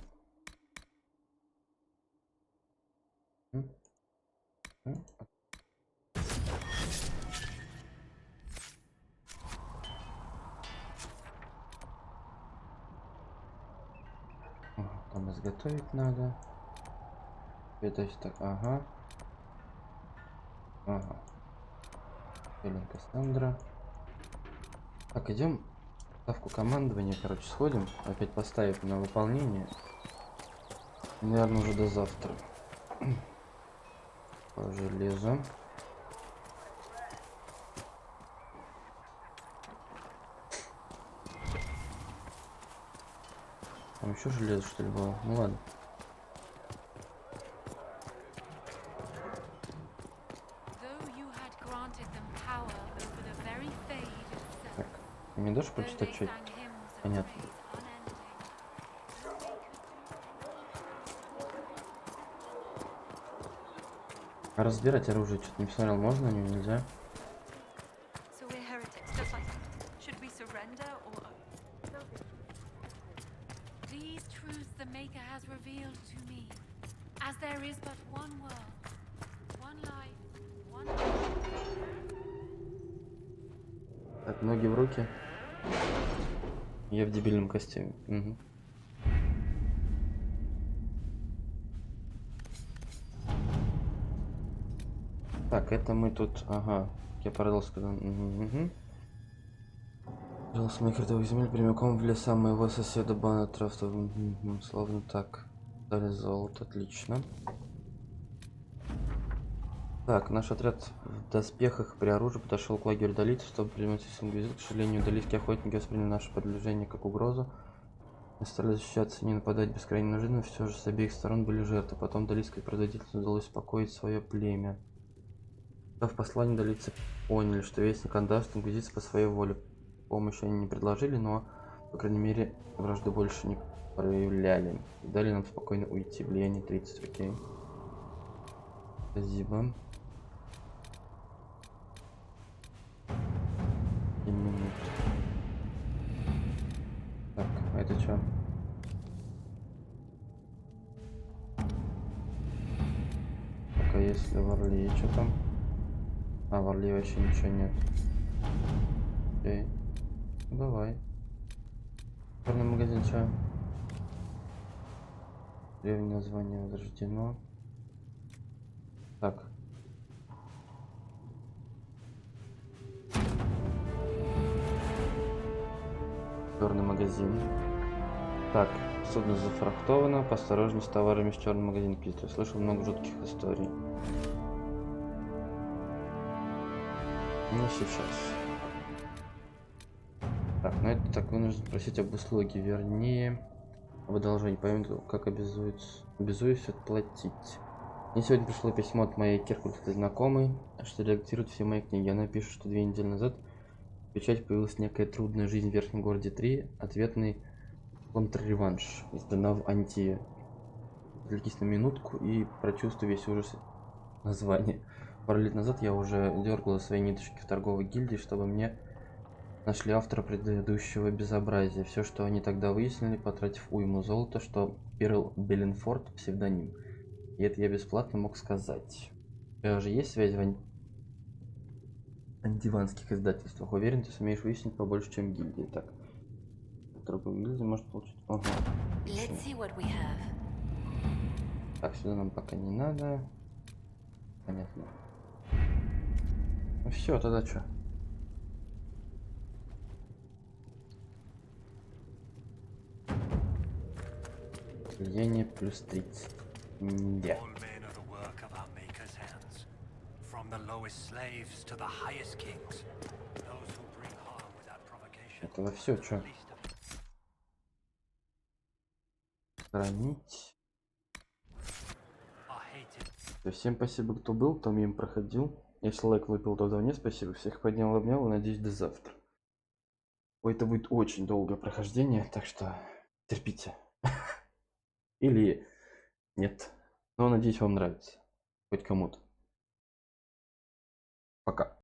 Там изготовить надо. Это так, ага. Ага. Кассандра. Так, идем в ставку командования, короче, сходим. Опять поставив на выполнение. Наверное, уже до завтра. По железу. Там еще железо, что ли, было? Ну ладно. Так, мне дашь почитать что-то? Понятно. А разбирать оружие что-то не посмотрел, можно на него, нельзя? Так, ноги в руки. Я в дебильном костюме. Угу. Так, это мы тут, ага, я продался, когда... Угу. Жил с моих родовых земель прямиком в леса моего соседа Бана Трафта. Угу. Словно так. Дали золото, отлично. Так, наш отряд в доспехах при оружии подошел к лагерю долийцев, чтобы принимать Инквизицию. К сожалению, долийские охотники восприняли наше продвижение как угрозу. Мы старались защищаться и не нападать без крайней нужды, но все же с обеих сторон были жертвы. Потом долийской производительности удалось успокоить свое племя. В послании долийцы поняли, что вестник отдаст Инквизиции по своей воле. Помощи они не предложили, но, по крайней мере, вражду больше не проявляли. И дали нам спокойно уйти. Влияние 30, окей. Спасибо. Минут. Так, а это что? Так, а если в Орле, что там? А, в Орле вообще ничего нет. Окей. Ну, давай. Черный магазин, что? Древнее название возрождено. Так. Черный магазин. Так, судно зафрахтовано. Поосторожней с товарами с черным магазином. Я слышал много жутких историй. Не сейчас. Так, ну это так, вынужден просить об услуге, вернее, об одолжении. Пойму, как обязуюсь отплатить. Мне сегодня пришло письмо от моей киркульской знакомой, что редактирует все мои книги. Она пишет, что 2 недели назад в печати появилась некая трудная жизнь в Верхнем городе 3, ответный контрреванш, издана в Антии. Отвлекись на минутку и прочувствуй весь ужас названия. Пару лет назад я уже дергала свои ниточки в торговой гильдии, чтобы мне нашли автора предыдущего безобразия. Все, что они тогда выяснили, потратив уйму золота, что Перл Беллинфорд псевдоним. И это я бесплатно мог сказать. У тебя же есть связь в антиванских издательствах? Уверен, ты сумеешь выяснить побольше, чем гильдии. Так. Торговая гильдия может получить... Ага. Так, сюда нам пока не надо. Понятно. Ну все, тогда что? Влияние плюс 30. Да. Это все, что? Хранить. Всем спасибо, кто был, кто мимо проходил. Если лайк выпил, то давно спасибо. Всех поднял, обнял и надеюсь до завтра. Ой, это будет очень долгое прохождение, так что терпите. Или нет. Но надеюсь, вам нравится. Хоть кому-то. Пока.